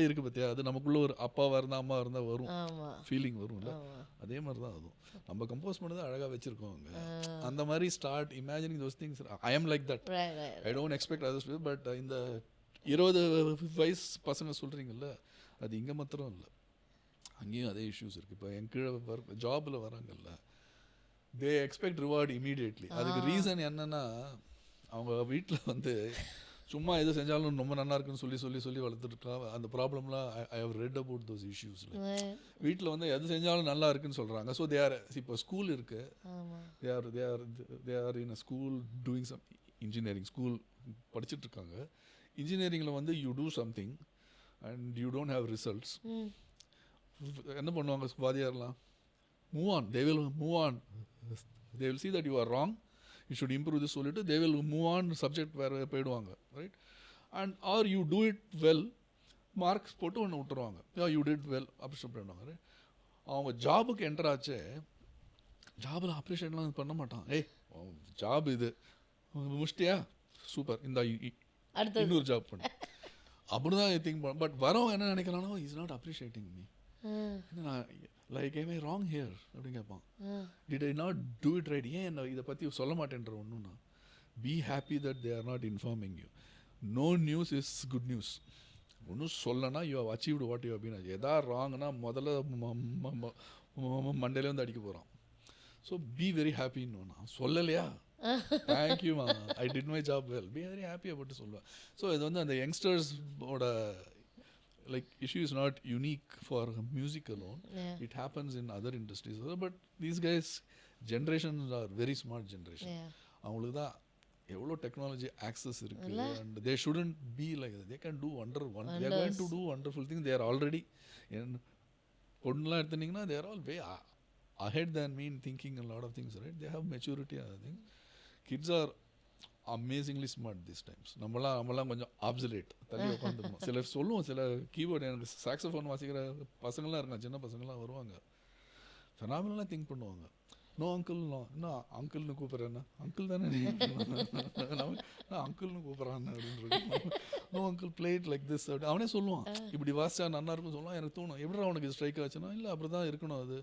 B: இருக்குது பார்த்தியா. அது நமக்குள்ளே ஒரு அப்பாவாக இருந்தால் அம்மா இருந்தால் வரும், ஃபீலிங் வரும்ல. அதே மாதிரி தான் அதுவும். நம்ம கம்போஸ் பண்ணது அழகாக வச்சுருக்கோம் அங்கே. அந்த மாதிரி start imagining those things. I am like that. I don't expect others. But இந்த 20 வயசு பசங்க சொல்கிறீங்கல்ல, அது இங்கே மாத்திரம் இல்லை, அங்கேயும் அதே இஷ்யூஸ் இருக்குது. இப்போ என் கீழே ஜாபில் வராங்கல்ல, தே எக்ஸ்பெக்ட் ரிவார்டு இமீடியட்லி. அதுக்கு ரீசன் என்னென்னா, அவங்க வீட்டில் வந்து சும்மா எது செஞ்சாலும் ரொம்ப நல்லா இருக்குன்னு சொல்லி வளர்த்துருக்கா. அந்த ப்ராப்ளம்லாம் I have read about those issues. வீட்டில் வந்து எது செஞ்சாலும் நல்லா இருக்குன்னு சொல்கிறாங்க. ஸோ தே ஆர், இப்போ ஸ்கூல் இருக்குது, they are in a school doing some engineering school படிச்சுட்ருக்காங்க. இன்ஜினியரிங்கில் வந்து you do something and you don't have results. என்ன பண்ணுவாங்க வாதியார்லாம்? Move on, they will move on, they will see that you are wrong, you should improve this சொல்லிட்டு they will move on, subject வேறு போயிடுவாங்க. Right, and are you do it well, marks போட்டு ஒன்று விட்டுருவாங்க, you did well appreciate பண்ணுவாங்க. Right, அவங்க ஜாபுக்கு enter ஆச்சு, ஜாபில் அப்ரிஷியேட்லாம் பண்ண மாட்டான். ஏய் ஜாப் இது முடிச்சிட்டியா, சூப்பர், இந்த இன்னொரு ஜாப் பண்ணு, அப்படி தான் திங்க் பண்ண. பட் வரவங்க என்ன நினைக்கிறானோ, இஸ் நாட் அப்ரிஷியேட்டிங் மீ, நான் like I may wrong here அப்படின்னு கேட்பான். Did I not do it right? ஏன் என்ன இதை பற்றி சொல்ல மாட்டேன்ற ஒன்றுனா, be happy that they are not informing you. No news is good news. ஒன்றும் சொல்லனா you have achieved what you அப்படின்னு. எதா ராங்னா முதல்ல மண்டேலே வந்து அடிக்க போகிறான். ஸோ பி வெரி ஹாப்பின்னு நான் சொல்லலையா, தேங்க்யூமா, I did my job well, be very happy அப்படி சொல்லுவேன். ஸோ இது வந்து அந்த யங்ஸ்டர்ஸோட like issue is not unique for music alone. It happens in other industries also. But these guys generations are very smart generation. அவங்களுக்கு தான் எவ்வளோ technology access இருக்குது. And they shouldn't be like they can do they are going to do wonderful things. They are already பொண்ணுலாம் எடுத்துட்டிங்கன்னா they are all way ahead than me in thinking a lot of things, right? They have maturity, I think. Kids are amazingly smart this times. நம்மலாம் கொஞ்சம் ஆப்சலேட், தள்ளி உட்காந்துருக்கோம். சில சொல்லுவோம், சில keyboard, எனக்கு saxophone வாசிக்கிற பசங்களாம் இருக்காங்க, சின்ன பசங்களாம் வருவாங்க, ஃபெனாமினலாக திங்க் பண்ணுவாங்க. நோ அங்கிள், இன்னும் அங்கிள்னு கூப்பிட்றேன்னா, அங்கிள் தானே நான் அங்கிள்னு கூப்பிட்றான் அப்படின்னு. No uncle played like this அப்படி அவனே சொல்லுவான். இப்படி வாசிச்சா நல்லா இருக்கும் சொல்லுவான். எனக்கு தோணும், எப்படி அவனுக்கு ஸ்ட்ரைக் ஆச்சுன்னா, இல்லை அப்படி தான் இருக்கணும் அது.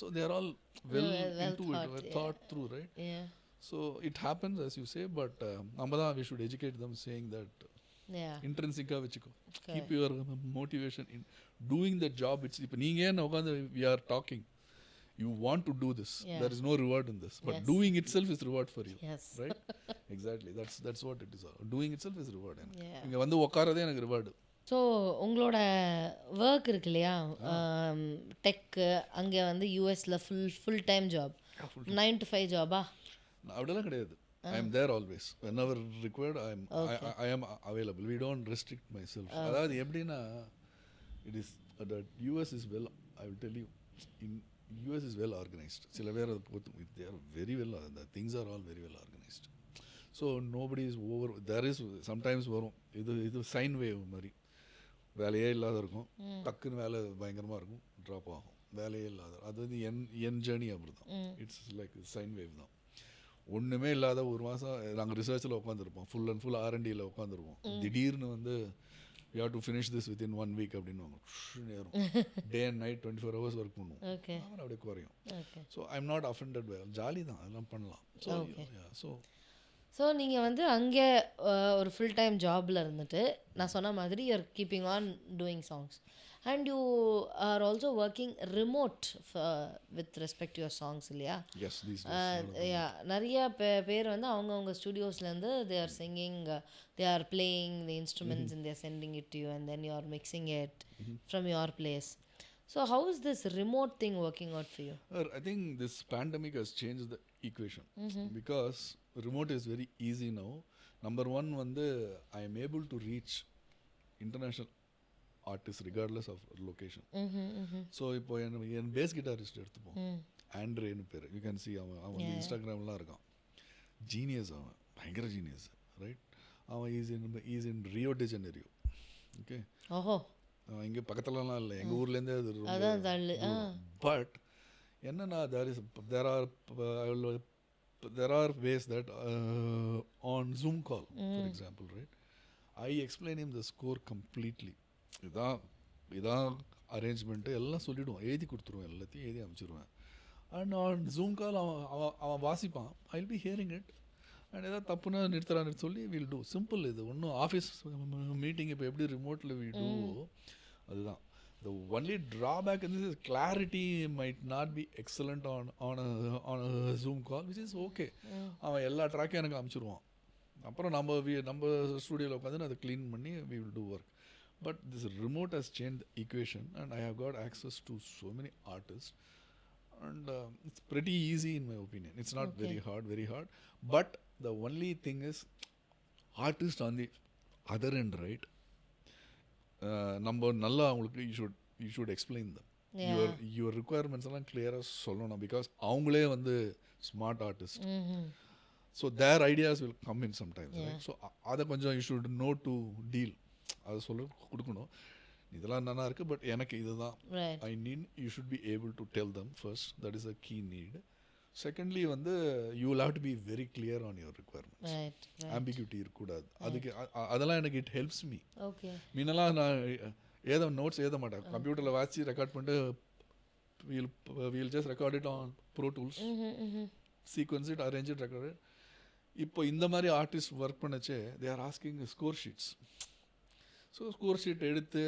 B: So they are all well into it, thought through, right? So it happens as you say, but namadha we should educate them saying that intrinsic ah vechiko, keep your motivation in doing the job. It's ipo neenga en ukand we are talking, you want to do this, there is no reward in this, but doing itself is reward for you. Right? Exactly, that's what it is. Doing itself is reward. inga vandu ukkaradhe enak reward.
A: So உங்களோட work இருக்கு இல்லையா, tech, அங்கே வந்து யூஎஸில் full time job, 9 to 5 ஜாபா?
B: அப்படிலாம் கிடையாது. I am there always, whenever required I am available. We don't restrict myself. அதாவது எப்படின்னா, it is that US is well, I will tell you, in US is well organised. சில பேர் அதை பொறுத்து they are very well, the things are all very well organised. So nobody is over. There is sometimes வரும் இது sine wave மாதிரி, வேலையே இல்லாத இருக்கும், டக்குன்னு வேலை பயங்கரமாக இருக்கும், ட்ராப் ஆகும், வேலையே இல்லாத. அது வந்து என் ஜேர்னி அப்படி தான். இட்ஸ் லைக் சைன் வேவ் தான். ஒன்றுமே இல்லாத ஒரு மாதம் நாங்கள் ரிசர்ச்சில் உட்காந்துருப்போம், ஃபுல் அண்ட் ஃபுல் R&Dயில் உட்காந்துருப்போம். திடீர்னு வந்து you have to finish this within 1 week அப்படின்னு நேரும். Day and night 24 hours work பண்ணுவோம். அப்புறம் அப்படியே குறையும். So I am not offended by, jolly தான், அதெல்லாம் பண்ணலாம்.
A: ஸோ நீங்கள் வந்து அங்கே ஒரு ஃபுல் டைம் ஜாபில் இருந்துட்டு நான் சொன்ன மாதிரி you are keeping on doing songs and you are also working remote with respect your songs இல்லையா? நிறைய பேர் வந்து அவங்கவுங்க ஸ்டுடியோஸ்லேருந்து they are singing, they are playing the instruments and they're sending it to you and then you are mixing it from your place. So how is this remote thing working out for you?
B: I think this pandemic has changed the equation because remote is very easy now. Number one, I am able to reach international artists regardless of location. So இப்போ என் base guitarist எடுத்துப்போம், ஆண்ட்ரேன்னு பேர். You can see அவன் இன்ஸ்டாகிராம்லாம் இருக்கான். Genius, அவன் பயங்கர genius, right? அவன் is in Rio de Janeiro. Okay,
A: ஓஹோ,
B: இங்கே பக்கத்துலலாம் இல்லை, எங்கள் ஊர்லேருந்தே அது. பட் என்னன்னா there are ways that on Zoom call, for example, right, I explain him the score completely. இதான் அரேஞ்ச்மெண்ட்டு எல்லாம் சொல்லிவிடுவோம், எழுதி கொடுத்துருவேன், எல்லாத்தையும் எழுதி அமைச்சிருவேன். அண்ட் ஆன் ஜூம் கால் அவன் வாசிப்பான், I will be hearing it. And ஏதாவது தப்புனா நிறுத்துறான்னு சொல்லி வில் டூ. சிம்பிள். இது ஒன்றும் ஆஃபீஸ் மீட்டிங் இப்போ எப்படி ரிமோட்டில் வில் டூ, அதுதான். The only drawback in this is clarity might not be excellent on a Zoom call, which is okay. அவன் எல்லா ட்ராக்கையும் எனக்கு அனுப்பிச்சிடுவான். அப்புறம் நம்ம ஸ்டூடியோவில் உட்காந்து அதை க்ளீன் பண்ணி we will do work. But this remote has changed the equation and I have got access to so many artists and it's pretty easy in my opinion. It's not very hard. But the only thing is artist on the other end, right? நம்ம நல்லா அவங்களுக்கு you should explain them your requirements எல்லாம் கிளியராக சொல்லணும். Because அவங்களே smart artist. So their ideas will come in sometimes, right? So அதை கொஞ்சம் you should know to deal, அதை சொல்ல கொடுக்கணும். இதெல்லாம் நல்லா இருக்குது, பட் எனக்கு இதுதான் I need. You should be able to tell them first, that is a key need. Secondly you will have to be very clear on your requirements. Ambiguity இருக்கக்கூடாது. அதுக்கு அதெல்லாம் எனக்கு இட் ஹெல்ப்ஸ் மீ. மீனெல்லாம் நான் notes எழுத மாட்டேன், கம்ப்யூட்டரில் வாட்சி ரெக்கார்ட் பண்ணிட்டு we'll just record it on Pro Tools, sequence it, arrange it, record it. இப்போ இந்த மாதிரி ஆர்டிஸ்ட் ஒர்க் பண்ணச்சே they are asking score sheets. So score sheet எடுத்து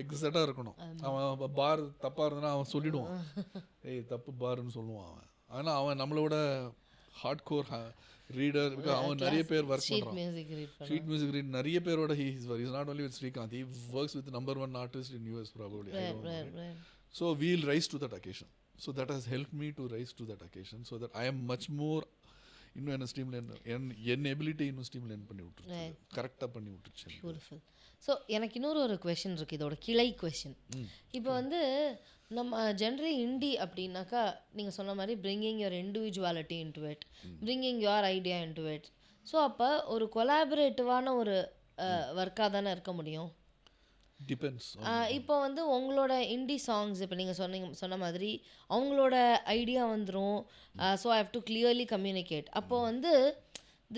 B: எக்ஸாக்டாக இருக்கணும். அவன் பார் தப்பாக இருந்ததுன்னா அவன் சொல்லிவிடுவான், ஏய் தப்பு பாருன்னு சொல்லுவான் அவன். ஆனால் அவன் நம்மளோட ஹார்ட் கோர் ரீடர். பிகாஸ் அவன் நிறைய பேர் ஒர்க் பண்ணுறான், ஷீட் மியூசிக் ரீட் நிறைய பேரோட. Is not only with Srikanth, he works with number 1 artist in US probably. So we'll rise to that occasion. So that has helped me to rise to that occasion, so that I am much more இன்னும் என்ன streamline என் ability இன்னும் streamline பண்ணி விட்டுருச்சு, கரெக்டாக பண்ணி விட்டுருச்சு.
A: Beautiful. So எனக்கு இன்னொரு கொஷின் இருக்குது, இதோட கிளை கொஷின். இப்போ நம்ம ஜென்ரலி இண்டி அப்படின்னாக்கா நீங்கள் சொன்ன மாதிரி bringing your individuality into it, bringing your idea into it. So அப்போ ஒரு கொலாபரேட்டிவான ஒரு ஒர்க்காக தானே இருக்க முடியும்.
B: டிபெண்ட்ஸ்.
A: இப்போ உங்களோட இண்டி சாங்ஸ் இப்போ நீங்கள் சொன்ன மாதிரி அவங்களோட ஐடியா வந்துடும். So I have to clearly communicate. அப்போ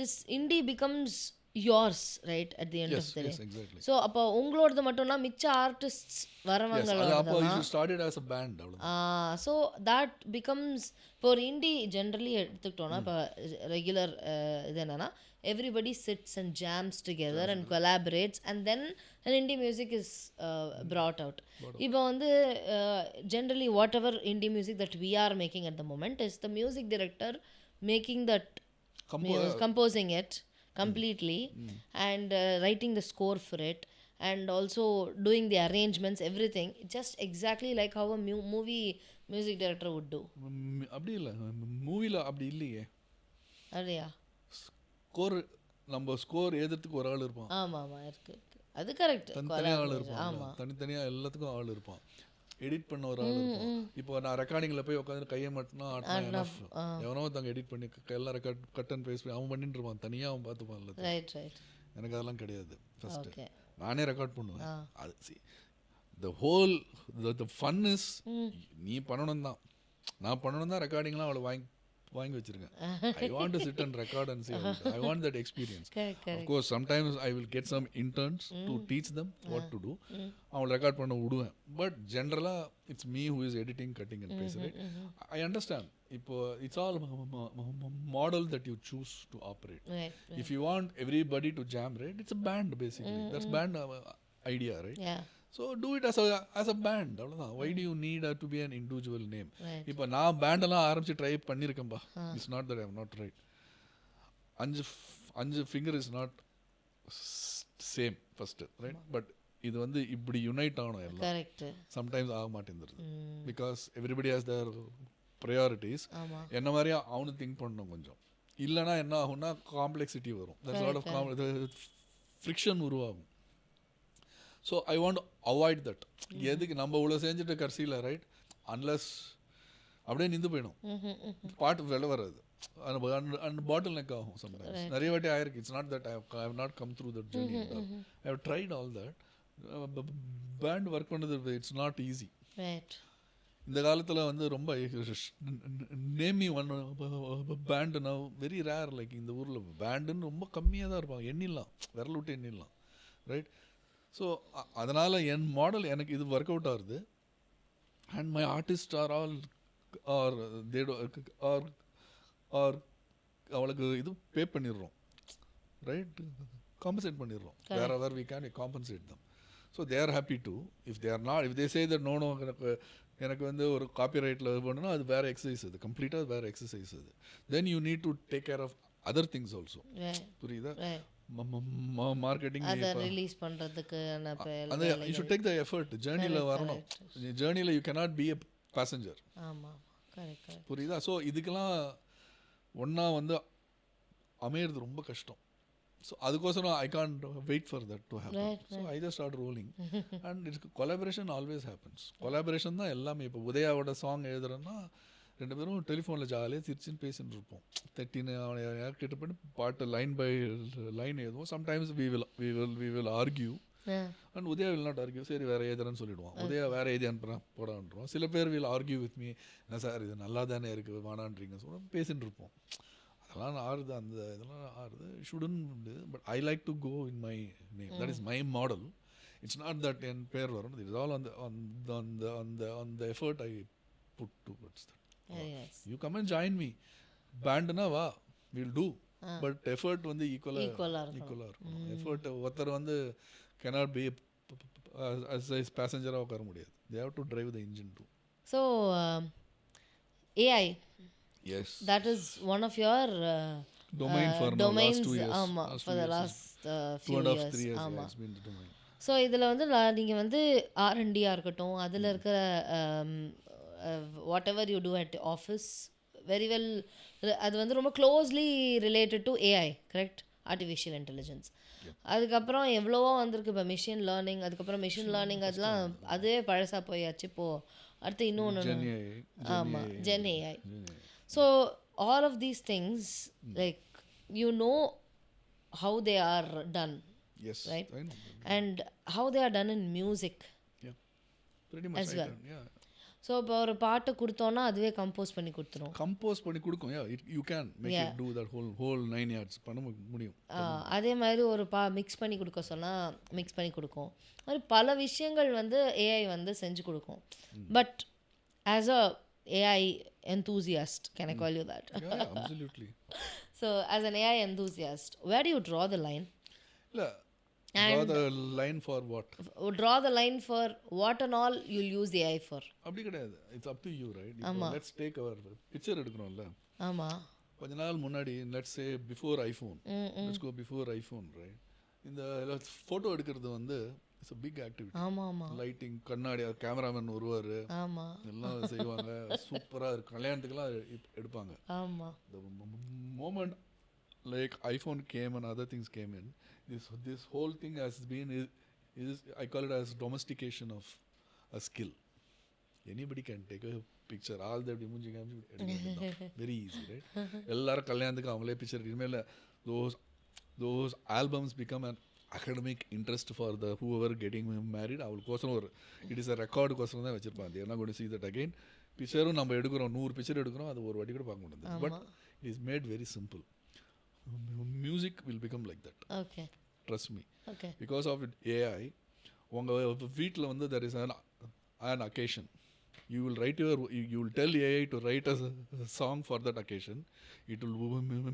A: this indie becomes yours, right, at the end of the day.
B: Yes, exactly.
A: So அப்போ உங்களோடது மட்டும்னா மிச்ச ஆர்டிஸ்ட்ஸ் வரவங்களோட
B: அப்போ you started as a band.
A: So that becomes for indie generally எடுத்துக்கிட்டோம்னா இப்போ regular இது என்னன்னா everybody sits and jams together and collaborates and then an indie music is brought out. இப்போ generally whatever indie music that we are making at the moment is the music director making that composing it completely and writing the score for it and also doing the arrangements, everything just exactly like how a movie music director would do.
B: அப்படி இல்லை, மூவியில் அப்படி இல்லையே.
A: அப்படியா?
B: நம்ம score எழுதுறதுக்கு ஒரு ஆள் இருப்பான்.
A: ஆமாம் இருக்கு, அது கரெக்ட்.
B: தனித்தனியாக ஆள் இருப்பான். ஆமாம், தனித்தனியாக எல்லாத்துக்கும் ஆள் இருப்பான். எடிட் பண்ண ஒரு ஆள் இருக்கும். இப்போ நான் ரெக்கார்டிங்கில் போய் உட்காந்து கையை மட்டும் ஆட்டினா எனஃப். எவனோ தாங்க எடிட் பண்ணி எல்லாம் ரெக்கார்ட் கட் அண்ட் பேஸ்ட் அவன் பண்ணிட்டு இருப்பான், தனியாக அவன் பார்த்துப்பான்ல.
A: Right right.
B: எனக்கு அதெல்லாம் கிடையாது. First
A: okay.
B: நானே ரெக்கார்ட் பண்ணுவேன். அது the whole the fun is நீ பண்ணணும் தான், நான் பண்ணணும் தான். ரெக்கார்டிங்லாம் அவளை வாங்கி வச்சிருக்கேன். I want to sit and record and see how it, I want that experience.
A: Correct.
B: Of course sometimes I will get some interns to teach them what to do. அவங்களை ரெக்கார்ட் பண்ண விடுவேன். பட் ஜென்ரலாக it's me who is editing, cutting and paste, right? I understand. இப்போ it's all model that you choose to operate.
A: Right.
B: If you want everybody to jam, right, it's a band basically. That's band idea, right?
A: Yeah.
B: So do it as a band. அவ்வளோதான். Why do you need to be an individual name?
A: Right.
B: இப்போ நான் பேண்டெல்லாம் ஆரம்பிச்சு try பண்ணியிருக்கேன்பா. It's not that I am not right. அஞ்சு finger is not same first, right? But இது வந்து இப்படி யுனைட் ஆகணும் எல்லாம்.
A: கரெக்ட்.
B: சம்டைம்ஸ் ஆக மாட்டேங்குது. Because everybody has there priorities. என்ன மாதிரியா அவனு திங்க் பண்ணணும் கொஞ்சம். இல்லைனா என்ன ஆகும்னா காம்ப்ளெக்சிட்டி வரும். தட்ஸ் லாட் ஆஃப் ஃப்ரிக்ஷன் உருவாகும். So I want avoid that. எதுக்கு நம்ம இவ்வளோ செஞ்சுட்டு கடைசியில், ரைட், அன்லெஸ் அப்படியே நின்று போயிடும், பாட்டு வெளில வராது. அண்ட் பாட்டில் நெக் ஆகும் சம்டைம்ஸ். நிறைய வாட்டி ஆயிருக்கு. It's not that I have not come through that journey. I have tried all that. Band work பண்ணது இட்ஸ் நாட் ஈஸி. இந்த காலத்தில் வந்து ரொம்ப நேமி ஒன் பேண்டு நான் வெரி ரேர். லைக் இந்த ஊரில் பேண்டுன்னு ரொம்ப கம்மியாக தான் இருப்பாங்க, எண்ணிடலாம், விரல் விட்டு எண்ணிடலாம், ரைட்? ஸோ அதனால் என் மாடல் எனக்கு இது ஒர்க் அவுட் ஆகுது. And my artist are all are are அவளுக்கு இது பே பண்ணிடுறோம், ரைட்? காம்பன்சேட் பண்ணிடுறோம். Where we can compensate them. So they are happy to. If they are not, if they say that no எனக்கு வந்து ஒரு copy ரைட்டில் பண்ணணும்னா அது வேறு எக்ஸசைஸ், அது கம்ப்ளீட்டாக வேறு எக்ஸசைஸ். அது then you need to take care of other things also. புரியுதா? மார்க்கெட்டிங்
A: ரிலீஸ் பண்றதுக்கு
B: அந்த you should take the effort. ஜர்னியில் வரணும். ஜர்னியில் you cannot be a passenger.
A: ஆமாம், கரெக்ட்.
B: புரியுதா? ஸோ இதுக்கெல்லாம் ஒன்றா வந்து அமையிறது ரொம்ப கஷ்டம். ஸோ அதுக்கோசரம் I can't wait for that to happen. So I just start rolling and it's collaboration always happens. Collaboration தான் எல்லாமே. இப்போ உதயாவோட சாங் எழுதுறேன்னா 2 பேரும் டெலிஃபோனில் ஜாலியாக சிரிச்சின்னு பேசின்னு இருப்போம். தட்டின்னு அவனை யார்கிட்ட பண்ணி பாட்டு லைன் பை லைன் எழுதுவோம். Sometimes we will argue and Udhaya will not argue. சரி வேறு எழுதுறேன்னு சொல்லிவிடுவான். உதயா வேறு எழுதி அனுப்புகிறேன் போடான்றோம். சில பேர் வில் ஆர்கியூ வித் மீ, என்ன சார் இது நல்லா தானே இருக்குது வேணான்றீங்க சொல்ல பேசின்னு இருப்போம். அதெல்லாம் ஆறுது, அந்த இதெல்லாம் ஆறுது. ஷுடன். But I like to go in my name. That is my model. It's not that என் பேர் வரும். It is all on the effort I put towards that. You come and join me. பேண்டுனா வா, we'll do. பட் எஃபர்ட் வந்து ஈக்குவலாக இருக்கும். Effort ஒருத்தர் வந்து cannot be as பேசஞ்சராக உட்கார முடியாது. they have to drive the engine too.
A: So AI,
B: yes,
A: that is one of your
B: domain for
A: domains.
B: last 2 years.
A: For the last few
B: 2.5 3
A: years.
B: years it's been the domain.
A: So இதில் வந்து நீங்கள் வந்து R&Dயாக இருக்கட்டும், அதில் இருக்கிற whatever you do at office very well, அது வந்து ரொம்ப closely related to AI, correct? Artificial intelligence. அதுக்கப்புறம் எவ்வளவோ வந்திருக்கு. இப்போ மிஷின் லேர்னிங், அதுக்கப்புறம் மிஷின் லேர்னிங் அதெல்லாம் அதுவே பழசாக போயாச்சு. இப்போது அடுத்து இன்னொன்று, ஆமாம், gen AI. So all of these things, like you know how they are done,
B: yes,
A: right?
B: I know.
A: And how they are done in music,
B: yeah, pretty much
A: as well.
B: yeah.
A: So இப்போ ஒரு பாட்டு கொடுத்தோன்னா அதுவே compose பண்ணி கொடுத்துரும்.
B: Compose பண்ணி கொடுக்கும். You can make it do that whole 9 yards பண்ண முடியும்.
A: அதே மாதிரி ஒரு மிக்ஸ் பண்ணி கொடுக்க சொன்னால் மிக்ஸ் பண்ணி கொடுக்கும். மாதிரி பல விஷயங்கள் வந்து ஏஐ வந்து செஞ்சு கொடுக்கும். But as a AI enthusiast, can I call you that?
B: Yeah, absolutely.
A: So as an AI enthusiast, where do you draw the line?
B: இல்லை, draw the line for what?
A: Draw the line for what and all you'll use the AI for.
B: அப்படி கிடையாது. It's up to you, right? Let's take our picture எடுக்கணும்ல.
A: ஆமாம்.
B: கொஞ்ச நாள் முன்னாடி let's say before iPhone, let's go before iPhone, right? இந்த photo எடுக்கிறது வந்து இட்ஸ் a big activity.
A: ஆமாம்.
B: லைட்டிங், கண்ணாடி, கேமராமேன் வருவார்,
A: ஆமாம்,
B: எல்லாம் செய்வாங்க. சூப்பராக இருக்கும். கல்யாணத்துக்கெல்லாம் எடுப்பாங்க.
A: ஆமாம்.
B: The moment like iPhone came and other things came in, this whole thing has been is I call it as domestication of a skill. Anybody can take a picture all the அப்படி மூஞ்சி காமிச்சு very easy right. எல்லாரும் கல்யாணத்துக்கு அவங்களே picture இனிமேல் those albums become an academic interest for the whoever getting married. அவளுக்கோசரம் ஒரு it is a ரெக்கார்டுக்கோசரம் தான் வச்சிருப்பாங்க. they are not going to see that again. பிக்சரும் நம்ம எடுக்கிறோம் 100 பிக்சர் எடுக்கிறோம், அது ஒரு வாட்டி கூட பார்க்க முடியாது. But it is made very simple. Music will become like that.
A: Okay,
B: trust me.
A: Okay.
B: Because of it AI உங்கள் வீட்டில் வந்து there is an occasion. You will write you will tell AI to write a song for that occasion. It will do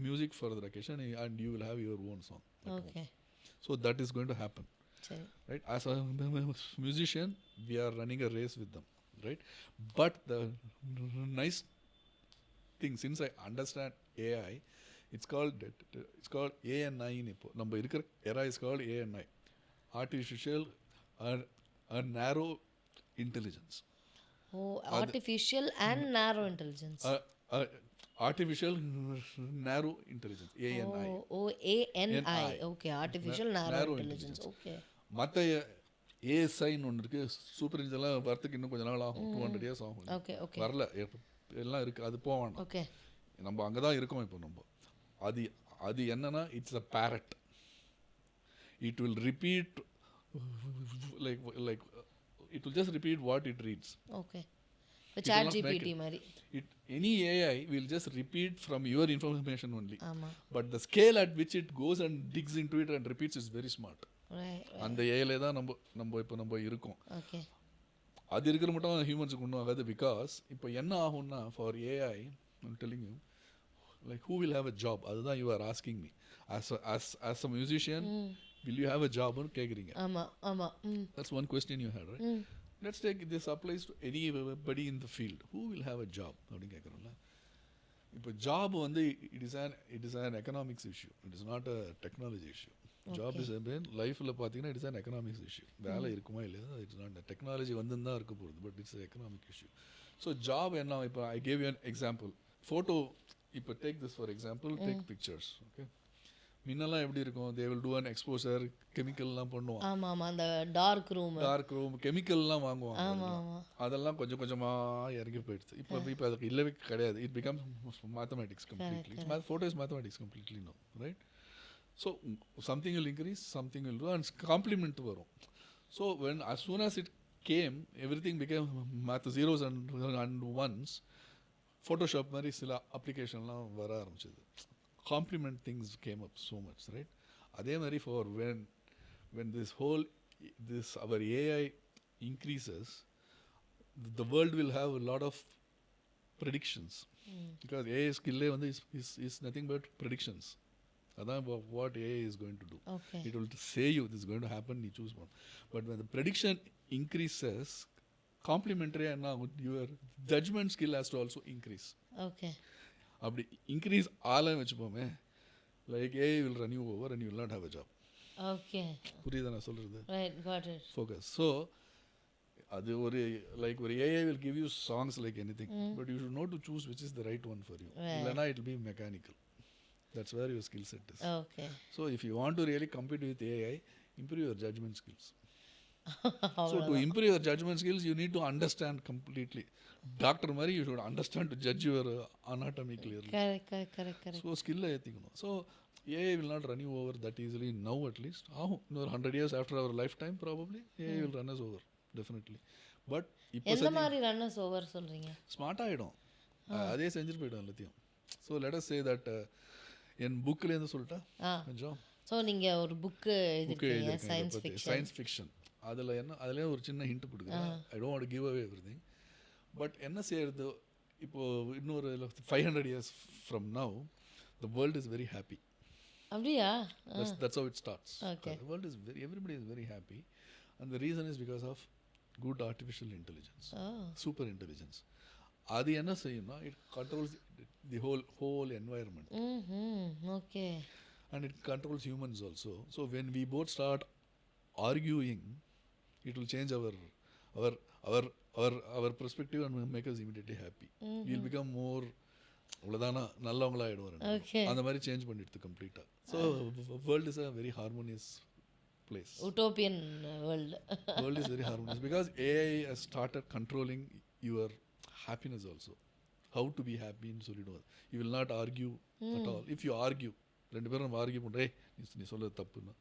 B: music for that occasion, and you will have your own song.
A: Okay.
B: So that is going to happen.
A: சரி.
B: Right? As a musician, we are running a race with them. Right? But the nice thing, since I understand AI, it's called ANI. நம்ம இருக்கிற era is called ANI. Artificial a narrow intelligence.
A: Oh, artificial and narrow intelligence.
B: Artificial narrow intelligence, ANI.
A: Oh, ANI. Okay, artificial narrow intelligence. Okay.
B: மற்ற ஏஎஸ்ஐன்னு ஒன்று இருக்குது. Super இன்ஜெல்லாம் வரத்துக்கு இன்னும் கொஞ்சம் நாள் ஆகும். 200 years ஆகும்.
A: Okay, okay.
B: வரல, எல்லாம் இருக்குது. அது போவாங்க.
A: Okay.
B: நம்ம அங்கே தான் இருக்கோம் இப்போ. நம்ம அது என்னன்னா it's a parrot. It will repeat like it will just repeat what it reads.
A: Okay. The chat GPT mari.
B: Any AI will just repeat from your information only.
A: Ama.
B: But the scale at which it goes and digs into it and repeats is very smart.
A: Right.
B: அந்த ஏஐல தான் நம்ம இருக்கோம்.
A: Okay.
B: அது இருக்கிற மட்டும் ஹியூமன்ஸுக்கு ஒன்றும் ஆகாது. Because இப்போ என்ன ஆகும்னா for AI I'm telling you, like who will have a job? அதுதான் you are asking me. As a musician, will you have a job னு கேக்குறீங்க.
A: ஆமா.
B: That's one question you had, right? Let's take this applies to anybody in the field. Who will have a job அப்படி கேக்குறோம்ல. இப்போ job வந்து it is an economics issue. It is not a technology issue. Job is லைஃப்ல பாத்தீங்கன்னா it is an economics issue. வேலை இருக்குமா இல்லையா, it's not a technology வந்து தான் இருக்க போகுது, but it's an economic issue. So job என்ன, இப்போ I gave you an example. Photo, இப்போ take this for example, take pictures, okay? முன்னெல்லாம் எப்படி இருக்கும், they will do an exposure, கெமிக்கல்லாம் பண்ணுவாங்க.
A: ஆமா அந்த டார்க் ரூம்
B: கெமிக்கல்லாம் வாங்குவாங்க. அதெல்லாம் கொஞ்சம் கொஞ்சமா இறங்கி போயிடுச்சு. இப்போ அதுக்கு இல்லவே கிடையாது. It becomes mathematics completely. Photo is mathematics completely no, right? So something will increase, something will do and complement வரும். So when as soon as it came, everything became math zeros and ones. Photoshop மாதிரி சில அப்ளிகேஷன்லாம் வர ஆரம்பிச்சது. Complement things came up so much, right? அதே மாதிரி for when this our AI increases, the world will have a lot of predictions. Because AI skill வந்து is nothing but predictions. அதான் what AI is going to do.
A: Okay.
B: It will say you this is going to happen, you choose one. But when the prediction increases, complementary and now your judgment skill has to also increase.
A: Okay.
B: அப்படி increase ஆலாம் வச்சுப்போமே, like AI will run you over and you will not have a job.
A: Okay,
B: புரியுதா நான் சொல்கிறது?
A: Right, got it.
B: Focus. So அது ஒரு like ஒரு AI will give you songs like anything, but you should know to choose which is the right one for you. இல்லைனா it will be mechanical. That's where your skill set is.
A: Okay.
B: So if you want to really compete with AI, improve your judgment skills. So to improve your judgment skills, you need to understand completely. Doctor Mari, you should understand to judge your anatomy clearly.
A: Correct.
B: So skill ஏத்திக்கணும். So AI will not run you over that easily now, at least. Another 100 years after our lifetime, probably AI will run us over, definitely. But
A: எந்த மாதிரி run us over சொல்றீங்க?
B: Smart ஆயிடும். அதே செஞ்சுட்டு போய்டும் எல்லாத்தையும். So let us say that என் புக்ல இருந்து சொல்லிட்டா கொஞ்சம்.
A: ஸோ நீங்க ஒரு புக்கு எழுதிருக்கீங்க,
B: சயின்ஸ் ஃபிக்ஷன். அதில் ஒரு சின்ன ஹிண்ட் கொடுக்குறேன். ஐ don't want to give away everything. But என்ன செய்யறது, இப்போது இன்னொரு 500 years from now, the world is very happy.
A: அப்படியா?
B: That's how it starts.
A: Okay.
B: The world is everybody is very happy, and the reason is because of good artificial intelligence, super intelligence. அது என்ன செய்யும்னா, it controls the whole environment.
A: Okay.
B: And it controls humans also. So when we both start arguing, it will change our perspective and make us immediately happy. We'll become more அவ்வளோதானா நல்லவங்களா ஆயிடுவாங்க. அந்த மாதிரி change பண்ணிடுது கம்ப்ளீட்டாக. So world is a very harmonious place.
A: Utopian world.
B: World is very harmonious because AI has started controlling your happiness also. How to be ஹாப்பின்னு சொல்லிடுவார். You will not argue at all. If you argue, ரெண்டு பேரும் நம்ம argue பண்ணுறே நீ சொல்கிறது தப்புன்னா,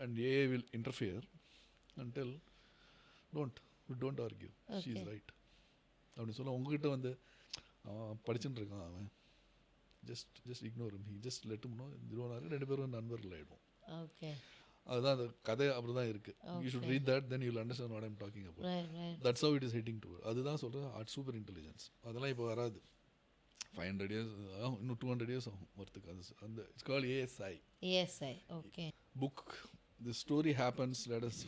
B: and AI will interfere and tell don't argue, she is right அப்படின்னு சொல்ல. உங்ககிட்ட வந்து அவன் படிச்சுட்டு இருக்கான், அவன் just ignore he, just let him know. ரெண்டு பேரும் நண்பர்கள் ஆகிடும்.
A: ஓகே,
B: அதுதான் அந்த கதை அப்படி தான் இருக்குது. You should read that, then you will understand what I'm talking about. That's how it is heading to. அதுதான் சொல்கிறேன், ஆர்ட் சூப்பர் இன்டெலிஜென்ஸ். அதெல்லாம் இப்போ வராது. 500 years இன்னும் 200 years ஆகும் வரத்துக்கு. அது அந்த it's called ASI.
A: Okay.
B: Book the story happens let us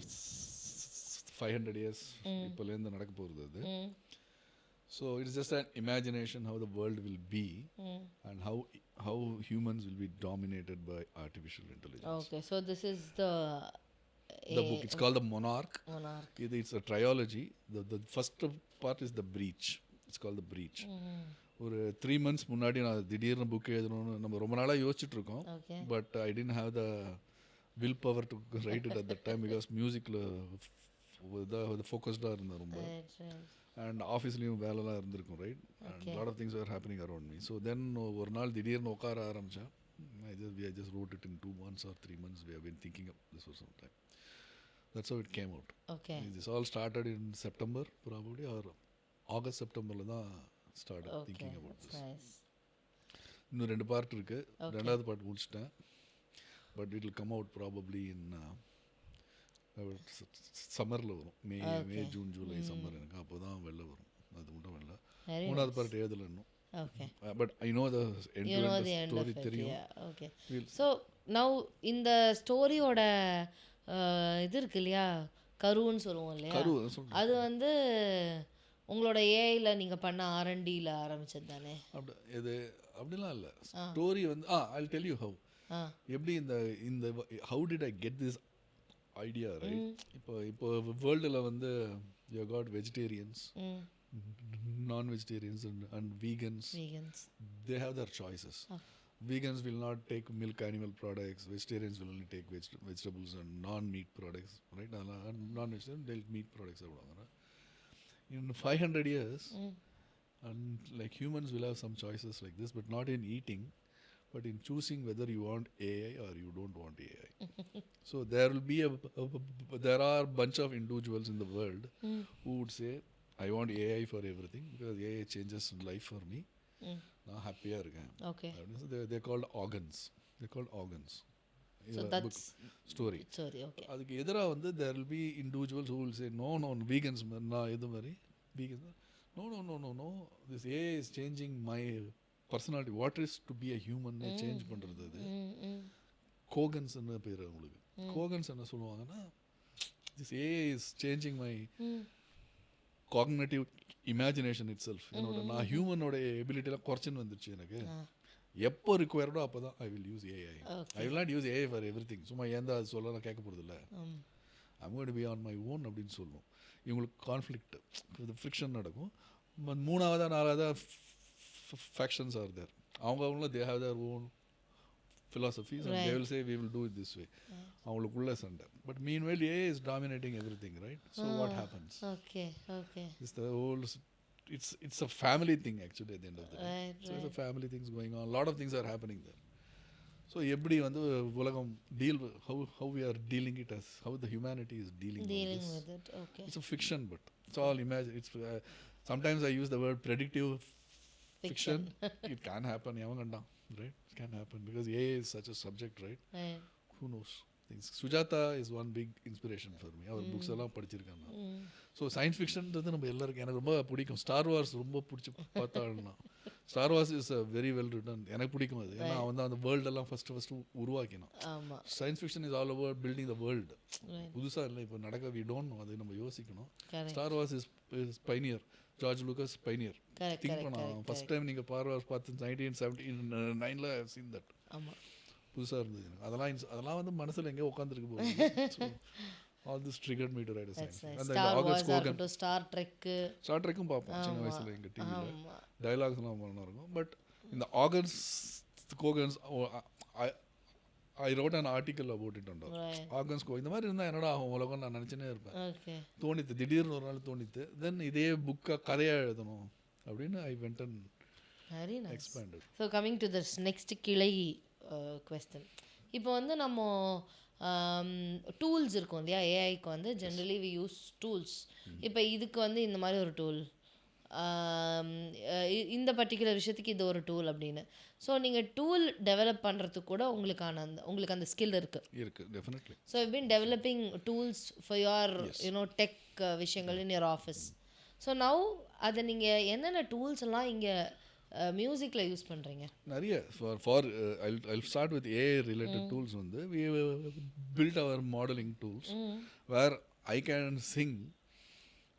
B: 500 years இப்போலேருந்து நடக்க போகிறது அது. So it is just an imagination how the world will be and how humans will be dominated by artificial intelligence.
A: Okay, so this is the
B: book. It's called The Monarch. It's a trilogy. The first part is The Breach. It's called The Breach. ஒரு 3 months முன்னாடி நான் திடீர்னு book எழுதணும்னு நம்ம ரொம்ப நாளாக யோசிச்சுட்டு இருக்கோம். But I didn't have the will power to write it at the time, because மியூசிக்கில் ஃபோக்கஸ்டாக இருந்தேன் ரொம்ப. அண்ட் ஆஃபீஸ்லேயும் வேலைலாம் இருந்திருக்கும், right. And lot of things are happening around me. So then ஒரு நாள் திடீர்னு உட்கார ஆரம்பித்தேன். I just wrote it in 2 months or 3 months. We have been thinking of this for some time. That's how it came out.
A: Okay.
B: This all started in September probably, or August, September தான் started thinking about this.
A: Nice.
B: இன்னும் 2 part இருக்குது. ரெண்டாவது part முடிச்சிட்டேன். But it will come out probably இன் சம்மரில் வரும். May June July summer. எனக்கு அப்போ தான் வெளில வரும். அது மட்டும் வெளில. மூணாவது பார்ட் எழுதலை இன்னும். But I know the end story தெரியும்.
A: ஓகே. ஸோ நவ் இந்த ஸ்டோரியோட இது இருக்கு இல்லையா, கருன்னு சொல்லுவோம் இல்லையா, அது வந்து உங்களோட ஏஐல நீங்கள் பண்ண R&Dல ஆரம்பிச்சது தானே?
B: இது அப்படிலாம் இல்லை. ஸ்டோரி வந்து I'll tell you how. எப்படி இந்த how did I get this idea, right? இப்போ வேர்ல்டில் வந்து you got vegetarians, non-vegetarians and vegans. They have their choices. Vegans will not take milk animal products. Vegetarians will only take vegetables and non-meat products, right? Non-vegetarian, they'll meat products. In 500 years, and like humans will have some choices like this, but not in eating, but in choosing whether you want AI or you don't want AI. So there will be there are bunch of individuals in the world who would say, I want AI for everything because AI changes life for me. நான் ஹாப்பியாக இருக்கேன்.
A: Okay.
B: They're called organs. They're called organs.
A: So that's
B: story.
A: Okay.
B: அதுக்கு எதிராக வந்து there will be individuals who will say, no, vegans, நான் இது மாதிரி vegans, no, this AI is changing my personality. What is to be a human change பண்ணுறது. அது கோகன்ஸ்ன்னு பேர் அவங்களுக்கு. கோகன்ஸ் என்ன சொல்லுவாங்கன்னா, this AI is changing my cognitive imagination itself. என்னோட நான் ஹியூமனோட எபிலிட்டிலாம் குறைச்சின்னு வந்துருச்சு எனக்கு. எப்போ ரிக்வயர்டோ அப்போ தான் I will use AI. I will not use AI for every thing. சும்மா ஏன் அது சொல்ல நான் கேட்க போகிறது இல்லை. I'm going to be on my own அப்படின்னு சொல்லுவோம். இவங்களுக்கு கான்ஃப்ளிக்ட், இது ஃப்ரிக்ஷன் நடக்கும். மூணாவதாக நாலாவதாக ஃபேக்ஷன்ஸ் ஆர் தேர். அவங்களும் they have their own philosophies and they will say we will do it this way. அவங்களுக்குள்ள சண்டை. But meanwhile AI is dominating everything, right? So what happens?
A: Okay.
B: It's the whole, it's a family thing actually at the end of the day.
A: Right.
B: So it's a family things going on. A lot of things are happening there. So எப்படி வந்து உலகம் how we are dealing it, as how the humanity is dealing
A: with it. Okay.
B: It's a fiction, but it's all imagine. It's sometimes I use the word predictive fiction. It can happen. எவன் கண்டான், right? It can happen because AI is such a subject, right? Who knows things. Sujata is one big inspiration for me. அவர் books எல்லாம் படிச்சிருக்கேன் நான். So science ஃபிக்ஷன்றது நம்ம எல்லாருக்கும் எனக்கு ரொம்ப பிடிக்கும். ஸ்டார் வார்ஸ் ரொம்ப பிடிச்சி பார்த்தாள்னா Star Wars is a very well written. எனக்கு பிடிக்கும் அது. ஏன்னா அவன் தான் அந்த வேர்ல்டெல்லாம் ஃபஸ்ட்டு உருவாக்கினான். Science fiction is all over building the world. புதுசாக இல்லை இப்போ நடக்க, வி டோன்ட் நோ, அது நம்ம யோசிக்கணும். Star Wars is Pioneer. George Lucas Pioneer. Think பண்ணலாம். ஃபஸ்ட் டைம் நீங்கள் ஸ்டார் வார்ஸ் பார்த்து 1979 ஐ ஹவ் சீன் தட். புதுசாக இருந்தது எனக்கு. அதெல்லாம் வந்து மனசில் எங்கேயோ உட்காந்துருக்கு போகுது. All this triggered me to write a science fiction. And
A: Star Wars ஆகட்டும், Star Trek-ம்
B: பார்ப்போம் சின்ன வயசில் எங்கள் டிவியில். டைலாக்ஸ்லாம் நல்லா இருக்கும். பட் இந்த ஆகன்ஸ் கோகன்ஸ் I wrote an article about it and ஆர்கன்ஸ்கோ இந்த மாதிரி இருந்தால் என்னடா ஆகும் உலகம் நான் நினச்சினே இருப்பேன்.
A: ஓகே.
B: தோணித்து திடீர்னு ஒரு நாள் தோணித்து. தென் இதே புக்காக கதையாக எழுதணும் அப்படின்னு I went and
A: very nice.
B: Expanded.
A: So coming to this next கிளை கொஸ்டின். இப்போ வந்து நம்ம டூல்ஸ் இருக்கும் இல்லையா, ஏஐக்கு வந்து ஜென்ரலி வி யூஸ் டூல்ஸ். இப்போ இதுக்கு வந்து இந்த மாதிரி ஒரு டூல், இந்த பர்டிகுலர் விஷயத்துக்கு இது ஒரு டூல் அப்படின்னு. ஸோ நீங்கள் டூல் டெவலப் பண்ணுறதுக்கு கூட உங்களுக்கு அந்த ஸ்கில் இருக்குது.
B: Definitely.
A: So you been developing tools for your tech விஷயங்கள் in your office. So now அதை நீங்கள் என்னென்ன டூல்ஸ் எல்லாம் இங்கே மியூசிக்கில் யூஸ் பண்ணுறீங்க?
B: நிறைய for I'll start with AI related tools வந்து we built our modeling tools where I can sing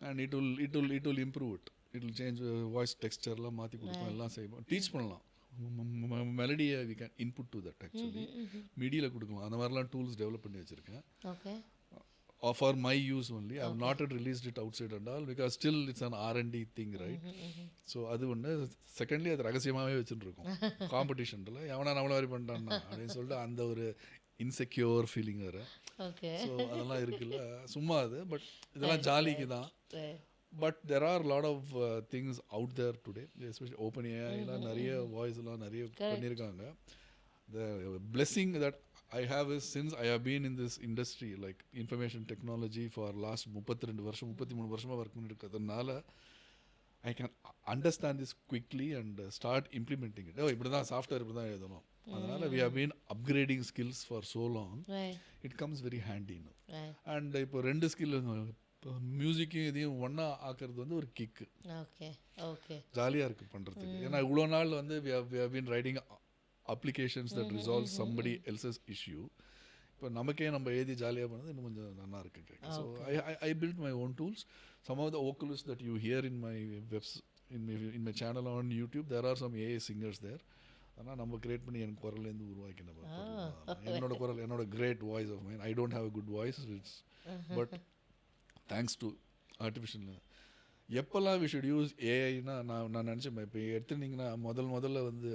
B: and it will improve it. It will change voice textureலாம் மாற்றி கொடுக்கும், எல்லாம் செய்வோம், டீச் பண்ணலாம். மெலடியை we can input to that actually மீடியில் கொடுக்கலாம். அந்த மாதிரிலாம் tools develop பண்ணி வச்சுருக்கேன்.
A: Okay.
B: For my use only. I have not yet released it outside and all because still it's an R&D thing, right? So அது ஒன்று. Secondly அது ரகசியமாகவே வச்சுருக்கோம். காம்படிஷனில் எவனா நம்மள மாதிரி பண்ணிட்டான்னா அப்படின்னு சொல்லிட்டு அந்த ஒரு இன்செக்யூர் ஃபீலிங் வேறு.
A: ஓகே.
B: ஸோ அதெல்லாம் இருக்குல்ல, சும்மா அது. பட் இதெல்லாம் ஜாலிக்கு தான். But there are lot of things out there today, especially open ஏஐலாம் நிறைய வாய்ஸ்லாம் நிறைய பண்ணியிருக்காங்க. The blessing that I have is since I have been in this industry like information technology for last 32 வருஷம் 33 வருஷமா ஒர்க் பண்ணிட்டு இருக்கிறதுனால I can understand this quickly and start implementing it. இப்படி தான் சாஃப்ட்வேர் இப்படி தான் எழுதணும். அதனால we have been upgrading skills for so long. It comes very handy now. And இப்போ ரெண்டு ஸ்கில் மியூசிக்கும் இதையும் ஒன்றா ஆக்கிறது வந்து ஒரு கிக்கு.
A: ஓகே. ஓகே.
B: ஜாலியாக இருக்குது பண்ணுறதுக்கு. ஏன்னா இவ்வளோ நாள் வந்து we have been writing applications that resolve somebody else's issue. இப்போ நமக்கே நம்ம எழுதி ஜாலியாக பண்ணது இன்னும் கொஞ்சம் நல்லா இருக்குது. So I built my own tools. Some of the vocalists that you hear in my in my channel on YouTube, there are some AI singers there. ஆனால் நம்ம கிரியேட் பண்ணி எனக்கு குரல்லேருந்து உருவாக்கின என்னோட குரல், என்னோட great voice of mine. I don't have a good voice, but thanks to artificial. எப்போல்லாம் we should use ஏஐனா நான் நினச்சேன். இப்போ எடுத்துட்டிங்கன்னா முதல்ல வந்து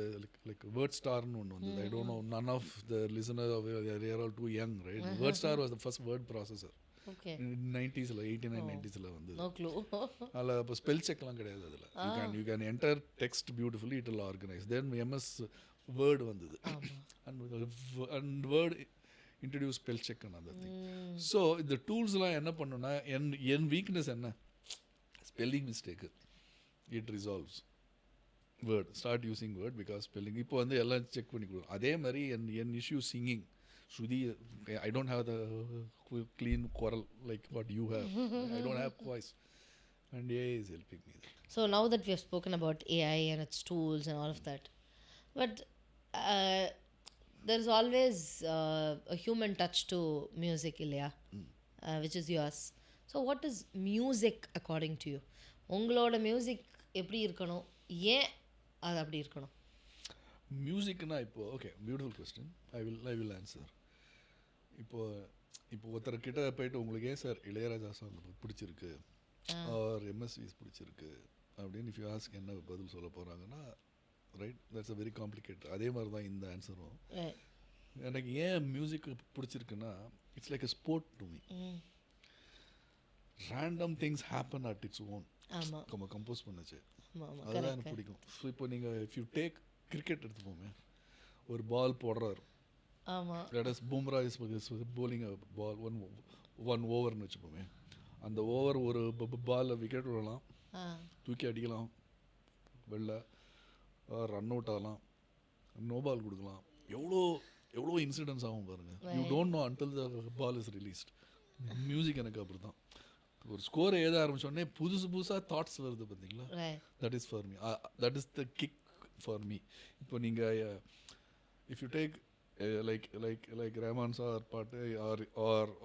B: லைக் வேர்ட் ஸ்டார்னு ஒன்று வந்தது. I don't know, none of the listener are all too young, right? WordStar was the first word processor. 90s 89 90s வந்தது. அதில் இப்போ ஸ்பெல் செக்லாம் கிடையாது. அதில் you can enter text beautifully, it will organise. Then MS word வந்தது. And word introduce spell check and other thing. So இந்த டூல்ஸ்லாம் என்ன பண்ணுன்னா என் வீக்னஸ் என்ன? Spelling mistake. It resolves. Word start using word because spelling இப்போ வந்து எல்லாம் செக் பண்ணி கொடுக்கும். அதே மாதிரி என் issue singing. Shruti, I don't have the clean குரல் like what you have. I don't have voice and AI is helping me.
A: So now that we have spoken about AI and its tools and all of that, but there's always a human touch to music, Ilya, which is yours. So what is music according to you? உங்களோட music எப்படி இருக்கணும், ஏன் அது அப்படி இருக்கணும்?
B: மியூசிக்னா இப்போ okay, beautiful question. I will answer. இப்போ ஒருத்தர்கிட்ட போயிட்டு உங்களுக்கு ஏன் சார் இளையராஜா சாங் பிடிச்சிருக்கு ஆர் எம்எஸ்விஸ் பிடிச்சிருக்கு அப்படின்னு இஃப் யூ ஆஸ்க் என்ன பதில் சொல்ல போகிறாங்கன்னா, right, that's a very complicated. அதே மாதிரி தான் இந்த ஆன்சரும். எனக்கு ஏன் மியூசிக் பிடிச்சிருக்குன்னா, it's like a sport to me. Random things happen at its own. நம்ம கம்போஸ் பண்ணுச்சு, அதுதான் எனக்கு பிடிக்கும். ஸோ இப்போ நீங்கள் இஃப் யூ டேக் கிரிக்கெட் எடுத்துப்போமே, ஒரு பால் போடுறாரு, Bumrah is bowling ball one ஓவர்னு வச்சுப்போமே. அந்த ஓவர் ஒரு பாலில் விக்கெட் விடலாம், தூக்கி அடிக்கலாம், வெளில ரன் அவுட் ஆகலாம், நோ பால் கொடுக்கலாம். எவ்வளோ இன்சிடென்ட்ஸ் ஆகும் பாருங்கள். You don't know until the ball is released. Music எனக்கு அப்படி தான். ஒரு ஸ்கோரை எழுத ஆரம்பிச்சோடனே புதுசாக தாட்ஸ் வருது பார்த்தீங்களா? That is for me, that is the kick for me. இப்போ நீங்கள் if you take like Rahman sir பாட்டு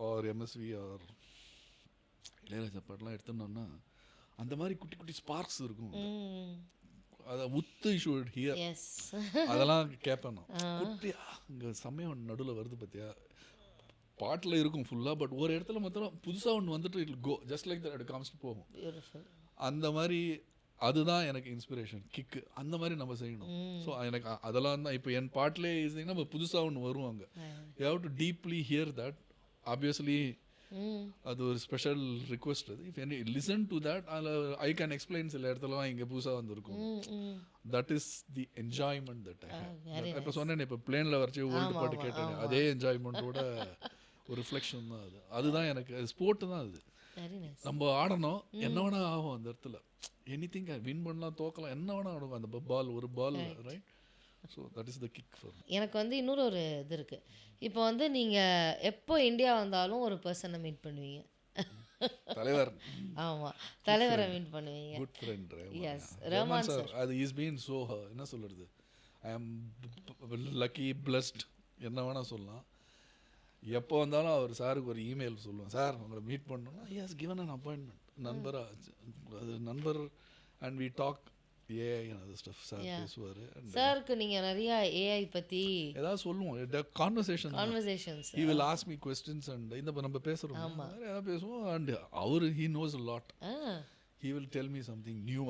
B: ஆர் எம்எஸ்வி ஆர் இளையராஜா பாட்டெலாம் எடுத்தோம்னா அந்த மாதிரி குட்டி குட்டி ஸ்பார்க்ஸ் இருக்கும். அதை உத்து ஷுட் ஹியர், அதெல்லாம் கேட்பேன் நான். குட்டியா இங்கே சமயம் நடுவில் வருது பார்த்தியா, பாட்டில் இருக்கும் ஃபுல்லாக, பட் ஒரு இடத்துல மொத்தம் புதுசாக ஒன்று வந்துட்டு it go just like that காமிச்சிட்டு போகும். அந்த மாதிரி அதுதான் எனக்கு இன்ஸ்பிரேஷன், கிக்கு. அந்த மாதிரி நம்ம செய்யணும். ஸோ எனக்கு அதெல்லாம் தான் இப்போ என் பாட்டிலே இருந்தீங்கன்னா நம்ம புதுசாக ஒன்று வருவாங்க. You have to deeply hear that. Obviously அது ஒரு ஸ்பெஷல் ரிக்வெஸ்ட். அது if any listen to that, அதில் ஐ கேன் எக்ஸ்பிளைன் சில இடத்துலலாம் இங்கே புதுசாக வந்துருக்கும். That is the enjoyment that I have. இப்போ சொன்னேன், இப்போ பிளேனில் வரைச்சி ஓல்டு பாட்டு கேட்டேன், அதே என்ஜாய்மெண்ட்டோட ஒரு ரிஃப்ளெக்ஷன் தான் அது. அதுதான் எனக்கு ஸ்போர்ட்டு தான் அது. நம்ம ஆடணும், என்ன வேணா ஆகும் அந்த இடத்துல. எனிதிங், வின் பண்ணலாம், தோக்கலாம், என்ன வேணா ஆடும் அந்த பால், ஒரு ball, right? So that is the kick for me.
A: எனக்கு வந்து இன்னொரு ஒரு இது இருக்குது. இப்போ வந்து நீங்கள் எப்போ இந்தியா வந்தாலும் ஒரு பர்சனை மீட் பண்ணுவீங்க.
B: தலைவர்.
A: ஆமாம், தலைவரை மீட் பண்ணுவீங்க.
B: Good friend
A: yes, Rahman sir.
B: அது இஸ் பீன் ஸோ, என்ன சொல்கிறது, ஐ ஆம் லக்கி, பிளஸ்ட், என்ன வேணால் சொல்லலாம். எப்போ வந்தாலும் அவர் சாருக்கு ஒரு இமெயில் சொல்லுவேன், சார் உங்களை மீட் பண்ணணும்னா ஹி கிவன் அன் அப்பாயின்மெண்ட். அது நண்பர், and we talk AI and other stuff. Sir பேசுவார்.
A: சாருக்கு நீங்கள் நிறையா ஏஐ பற்றி
B: ஏதாவது சொல்லுவோம், conversations. He will ask me questions and இந்த நம்ம பேசுகிறோம், ஏதாவது பேசுவோம். And he knows a lot. He will tell me something new.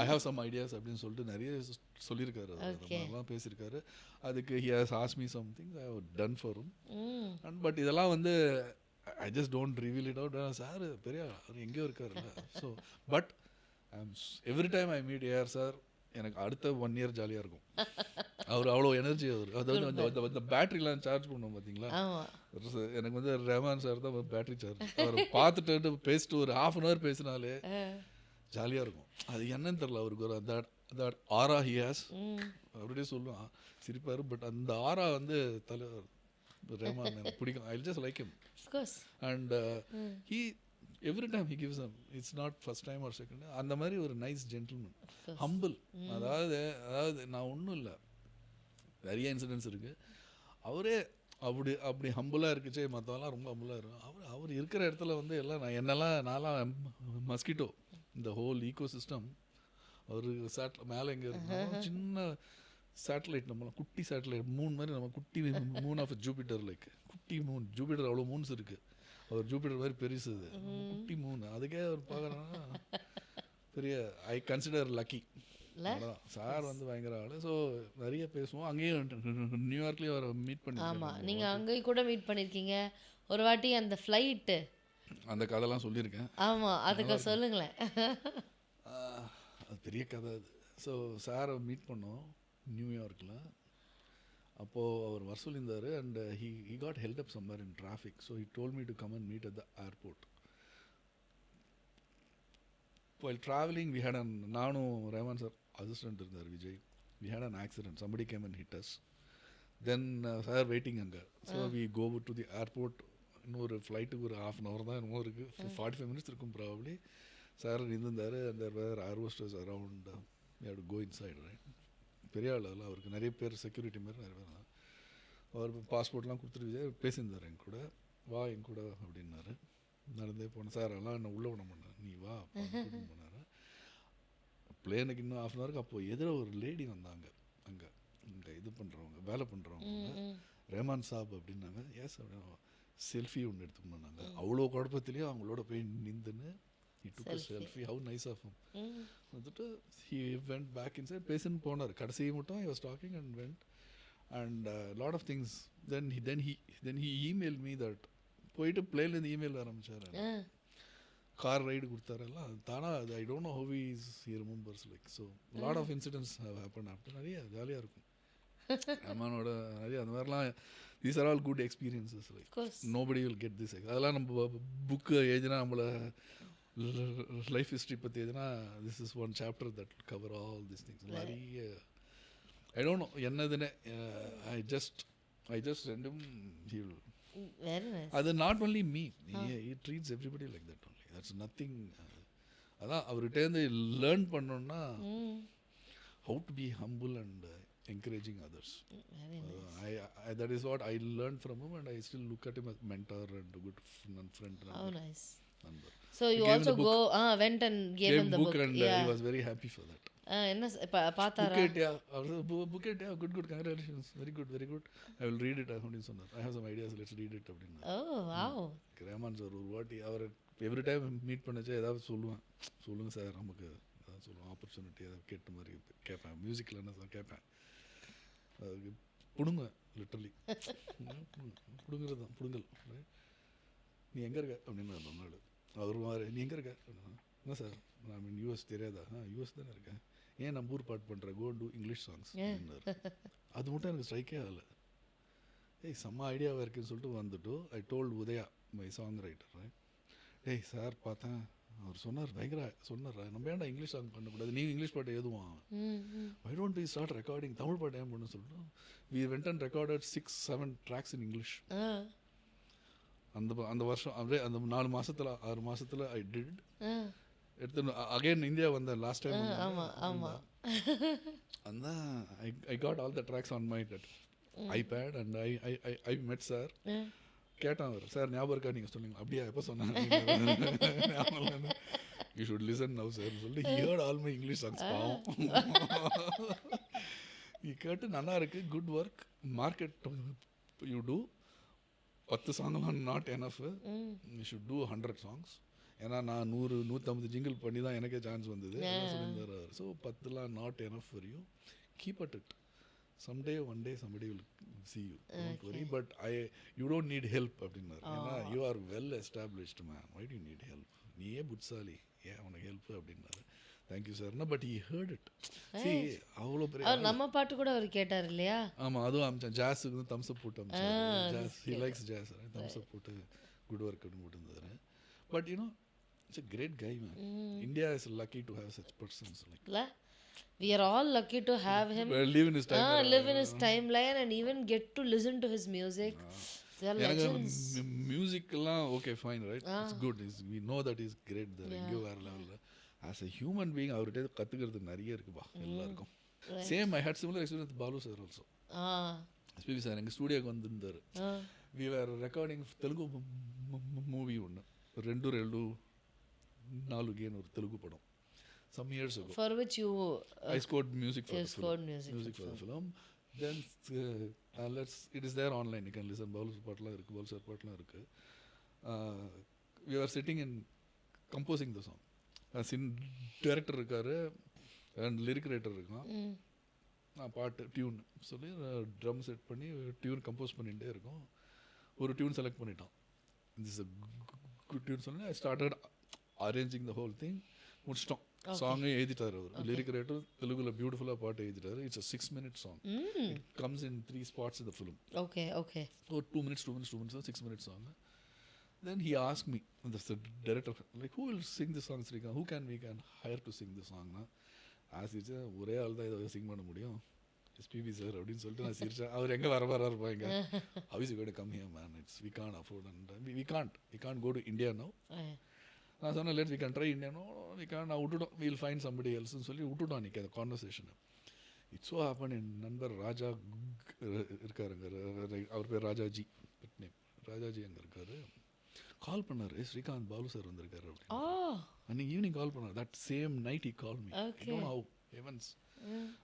B: I have some ideas அப்படின்னு சொல்லிட்டு நிறைய சொல்லியிருக்காரு, அதெல்லாம் பேசியிருக்காரு. அதுக்கு he has ask me something I have done for him. And but இதெல்லாம் வந்து I just don't reveal it out. Sir பெரிய அவர் எங்கேயோ இருக்காருல்ல. So but every time I meet AR sir, எனக்கு அடுத்த 1 year ஜாலியாக இருக்கும். அவர் அவ்வளோ எனர்ஜி. அவர் அதாவது அந்த பேட்டரிலாம் சார்ஜ் பண்ணுவோம் பார்த்தீங்களா, எனக்கு வந்து ரஹ்மான் சார் தான் பேட்டரி சார்ஜ். அவர் பார்த்துட்டு பேசிட்டு ஒரு 1/2 hour பேசினாலே ஜாலியாக இருக்கும். அது என்னன்னு தெரில, அவருக்கு ஒரு அந்த ஆரா ஹி ஹாஸ். அப்படியே சொல்லுவான், சிரிப்பார். பட் அந்த ஆரா வந்து தலைவர் ரஹ்மான் எனக்கு பிடிக்கும். I just like him. And he every time he gives um. It's not first time or second. அந்த மாதிரி ஒரு நைஸ் ஜென்டில்மேன், ஹம்பிள். அதாவது நான் ஒன்றும் இல்லை, நிறைய இன்சிடென்ட்ஸ் இருக்குது. அவரே அப்படி ஹம்பிளாக இருக்குச்சே, மற்றவெல்லாம் ரொம்ப ஹம்பிளாக இருக்கும். அவர் இருக்கிற இடத்துல வந்து எல்லாம் நான்லாம் மஸ்கிட்டோ, இந்த ஹோல் ஈகோ சிஸ்டம். அவர் மேலே எங்கே இருக்கும், சின்ன சேட்டலைட், நம்மளாம் குட்டி சேட்டலைட், மூன் மாதிரி, நம்ம குட்டி மூன் ஆஃப் ஜூபிட்டர், லைக் குட்டி மூன். ஜூபிட்டர் அவ்வளோ மூன்ஸ் இருக்குது, அவர் ஜூபிட்டர் மாதிரி பெருசு, குட்டி மூன். அதுக்கே அவர் பார்க்குறாங்கன்னா பெரிய, ஐ கன்சிடர் லக்கி. சார் வந்து பயங்கர ஆள். ஸோ நிறைய பேசுவோம். அங்கேயும் நியூயார்க்லேயும் அவரை மீட் பண்ணி.
A: ஆமாம், நீங்கள் அங்கேயும் கூட மீட் பண்ணியிருக்கீங்க ஒரு வாட்டி. அந்த ஃப்ளைட்டு,
B: அந்த கதைலாம் சொல்லியிருக்கேன்.
A: ஆமாம், அதுக்கு சொல்லுங்களேன்.
B: அது பெரிய கதை அது. ஸோ சாரை மீட் பண்ணோம் நியூயார்க்கில். அப்போது அவர் வர சொல்லியிருந்தார். And he got held up summer in traffic. So he told me to come and meet at the airport. while traveling we had நானும் ரஹ்மான் சார் அசிஸ்டன்ட் இருந்தார் Vijay. we had an accident, somebody came and hit us. then sir waiting அங்கே. So we go to the airport. இன்னொரு ஃப்ளைட்டுக்கு ஒரு 1/2 hour தான் என்னமோ இருக்குது, 45 minutes இருக்கும் ப்ராபப்ளி. சார் இருந்தார். அந்த வேறு ஏர் ஹோஸ்டர்ஸ் around. we had to go inside, right? பெரிய ஆள் அதில், அவருக்கு நிறைய பேர் செக்யூரிட்டி மாரி நிறைய பேர். அவர் பாஸ்போர்ட்லாம் கொடுத்துட்டு விஜய் பேசியிருந்தார் என் கூட. வா என் கூட அப்படின்னாரு. நடந்தே போனேன். சார் எல்லாம் என்ன உள்ளே விட மாட்டேன், நீ வா போனார். பிளேனுக்கு இன்னும் 1/2 hour. அப்போது எதிர ஒரு லேடி வந்தாங்க, அங்கே இது பண்ணுறவங்க, வேலை பண்ணுறவங்க. ரஹ்மான் சாப் அப்படின்னாங்க. எஸ் அப்படின்னா செல்ஃபி ஒன்று எடுத்துக்கணும். நாங்கள் அவ்வளோ குழப்பத்துலேயும் அவங்களோட போய் நின்றுன்னு he took a selfie. how nice of him. வந்துட்டு he went back inside, பேசின்னு போனார். கடைசி மட்டும் he was talking and went and lot of things. then he emailed me that போயிட்டு பிளேன்லேருந்து இமெயில் ஆரம்பிச்சார். கார் ரைடு கொடுத்தாரெல்லாம் தானா. அது ஐ don't know how he remembers, like so lot of incidents have happened after. நிறைய ஜாலியாக இருக்கும் ரஹ்மானோட. நிறைய அந்த மாதிரிலாம், these are all good experiences, like nobody will get this. அதெல்லாம் நம்ம புக்கு எழுதினா, நம்மளை லைஃப் ஹிஸ்ட்ரி பற்றி எதுனா, this is one chapter that cover all this things. நிறைய ஐ டோன்ட் நோ என்னதுன்னு. ஐ ஜஸ்ட் ரெண்டும் ஹீல். அது not only me, he treats everybody like that only. that's nothing. அதான் அவர்கிட்டேருந்து லேர்ன் பண்ணோன்னா how to be humble and encouraging others. That is what I learned from him, and I still look at him as mentor and a good friend.
A: Oh, nice. So you also went and gave him the book,
B: and he was very happy for that.
A: என்ன பார்த்தாரா?
B: புக்கெட், good congratulations, very good, I will read it அப்படின்னு சொன்னார். I have some ideas, let's read it அப்படின்னு.
A: Oh wow.
B: Rahman sir ஒரு வாட்டி அவர் every time meet பண்ணச்சே ஏதாவது சொல்லுவேன், சொல்லுங்கள் சார் நமக்கு தான் சொல்லுவேன். ஆப்பர்ச்சுனிட்டி அதை கேட்ட மாதிரி கேட்பேன். மியூசிக்கில் என்ன கேட்பேன், அதுக்கு பிடுங்க லிட்டரலி பிடுங்கிறது தான் பிடுங்கல். நீ எங்கே இருக்க அப்படின்னு அந்த நாள் அவர் மாதிரி, நீ எங்கே இருக்க என்ன சார், நான் மீன் யூஎஸ் தெரியாதா, யூஎஸ் தானே இருக்கேன், ஏன் நம்ம ஊர் பாட்டு பண்ணுறேன், கோ டூ இங்கிலீஷ் சாங்ஸ் அப்படின்னாரு. அது மட்டும் எனக்கு ஸ்ட்ரைக்கே ஆகலை. ஏய் செம்ம ஐடியாவாக இருக்குன்னு சொல்லிட்டு வந்துட்டு I told Udhaya my song writer, டேய் சார் பார்த்தேன் அவர் சொன்னார், பயங்கர சொன்னார், நம்ம ஏன்டா இங்கிலீஷ் சாங் பண்ணக்கூடாது, நீங்கள் இங்கிலீஷ் பாட்டு எதுவும் I don't we start recording Tamil பாட்டு ஏன் பண்ணு சொல்லிட்டு we went and recorded 6-7 tracks in English. அந்த வருஷம் அப்படியே அந்த 4 மாதத்தில் 6 மாதத்தில் ஐ டிட் எடுத்து அகைன் இந்தியா வந்தேன் லாஸ்ட் டைம். அந்த I got all the tracks on my iPad and I met sir. கேட்டான் அவர், சார் ஞாபகம் இருக்கா நீங்கள் சொன்னீங்க, அப்படியா எப்போ சொன்னாங்க, you should listen now sir சொல்லி he heard all my English songs. பாவம் நீ கேட்டு நல்லா இருக்கு, good work, market you too. 10 சாங்லாம் not enough, you should do 100 songs. ஏன்னா நான் 100-150 ஜிங்கிள் பண்ணி தான் எனக்கே சான்ஸ் வந்தது சொல்லியிருந்தார். ஸோ 10லாம் not enough for you, keep at it, someday one day somebody will see you, don't worry, but you don't need help அப்படின்னாரு. ஏன்னா you are well established man, why do you need help, நீயே புட்சாலி, ஏன் உனக்கு help அப்படின்னாரு. Thank you சார்னா, but he heard it. see அவ்வளோ பெரிய
A: நம்ம பாட்டு கூட அவர் கேட்டார் இல்லையா?
B: ஆமாம், அதுவும் அமிச்சேன். ஜாஸுக்கு தம்ஸ் அப் போட்டு அமிச்சார். Jazz he likes jazz, thumbs up போட்டு குட் ஒர்க் அப்படின்னு போட்டுருந்தாரு. But you know it's a great guy man. India is lucky to have such persons like.
A: We are all lucky to have him.
B: Live in his timeline.
A: Live in his timeline and even get to listen to his music. They are legends.
B: Musicலாம் okay fine right, it's good, we know that is great there. எங்கேயோ வேறு லெவலில் as a human being அவர்கிட்ட கற்றுக்கிறது நிறைய இருக்குப்பா எல்லாருக்கும். Same I had similar experience with Balu sir also. SPB sir எங்கள் ஸ்டூடியோக்கு வந்திருந்தார். We were recording Telugu movie ஒன்று, 2-2-4 ஒரு தெலுங்கு படம் some years ago,
A: for which you
B: I scored music for the film.
A: scored music
B: for the film. Then it is there online, you can listen. Balu பாட்டுலாம் இருக்குது, Balu sir பாட்டுலாம் இருக்குது. We were sitting and composing the song. Director இருக்கார் and lyric writer இருக்கான். நான் பாட்டு tune சொல்லி drum set பண்ணி டியூன் கம்போஸ் பண்ணிகிட்டே இருக்கோம். ஒரு டியூன் செலக்ட் பண்ணிட்டான், திஸ் அ குட் டியூன் சொல்லி I started arranging the whole thing. முடிச்சிட்டோம். சாங்கே எழுதிட்டார் அவர், லிரிக் ரைட்டர், தெலுங்குல பியூட்டிஃபுல்லாக பாட்டு எழுதிட்டாரு. It's a 6-minute song. It comes in 3 spots in the film.
A: Okay.
B: So 2 minutes, 6-minute song. Then he asked me, the director, like, who will sing this song, Srikanth? Who can we hire to sing this song? As he said, ஒரே ஆள் தான் இதை சிங் பண்ண முடியும், SPB sir அப்படின்னு சொல்லிட்டு நான் சிரிச்சேன். அவர் எங்கே வர இருப்பாங்க, how is he going to come here man, we can't afford and we can't go to India now. நான் சொன்னேன், let's we can try India. No we can, நான் விட்டுட்டோம், வீல் ஃபைண்ட் சம்படி எல்ஸ்ன்னு சொல்லி விட்டுட்டோம் அன்றைக்கி அந்த கான்வர்சேஷனை. இட்ஸ் ஸோ ஹேப்பன், என் நண்பர் ராஜா இருக்காருங்க, அவர் பேர் ராஜாஜி, பெட் நேம் ராஜாஜி அங்கே இருக்கார். கால் பண்ணார், ஸ்ரீகாந்த் பாலு சார் வந்திருக்காரு அப்படின்னு. அன்றைக்கி ஈவினிங் கால் பண்ணார். That same night he call me. How heavens.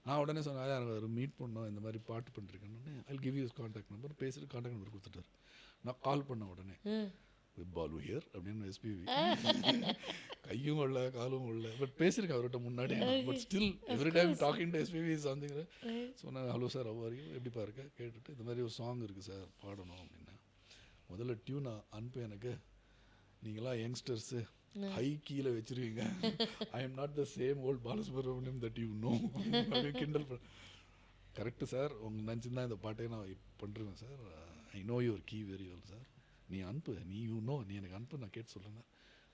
B: நான் உடனே சொன்னேன், யார் மீட் பண்ணோம், இந்த மாதிரி பாட்டு பண்ணிருக்கேன்னு. I give you contact number. பேசிட்டு கான்டாக்ட் நம்பர் கொடுத்துட்டார். நான் கால் பண்ண உடனே with Balu here அப்படின்னு எஸ்பிவி. கையும் இல்லை காலும் இல்லை, பட் பேசியிருக்கேன் அவர்கிட்ட முன்னாடி. But still every time talking to SPB something. சொன்னாங்க, hello sir how are you, எப்படிப்பா இருக்க கேட்டுட்டு, இந்த மாதிரி ஒரு சாங் இருக்குது சார் பாடணும் அப்படின்னா. முதல்ல டியூனை அனுப்பி, எனக்கு நீங்களாம் யங்ஸ்டர்ஸு ஹை கீழே வச்சுருவீங்க, I am not the same old Balasubrahmanyam that you know அப்படின்னு கிண்டல் பண்ண. கரெக்டு சார், உங்கள் நினச்சிருந்தா இந்த பாட்டே நான் பண்ணுறேன் sir, I know your key very well sir, நீ அனுப்பு, நீ நீ எனக்கு அனுப்பு, நான் கேட்டு சொல்லுங்க.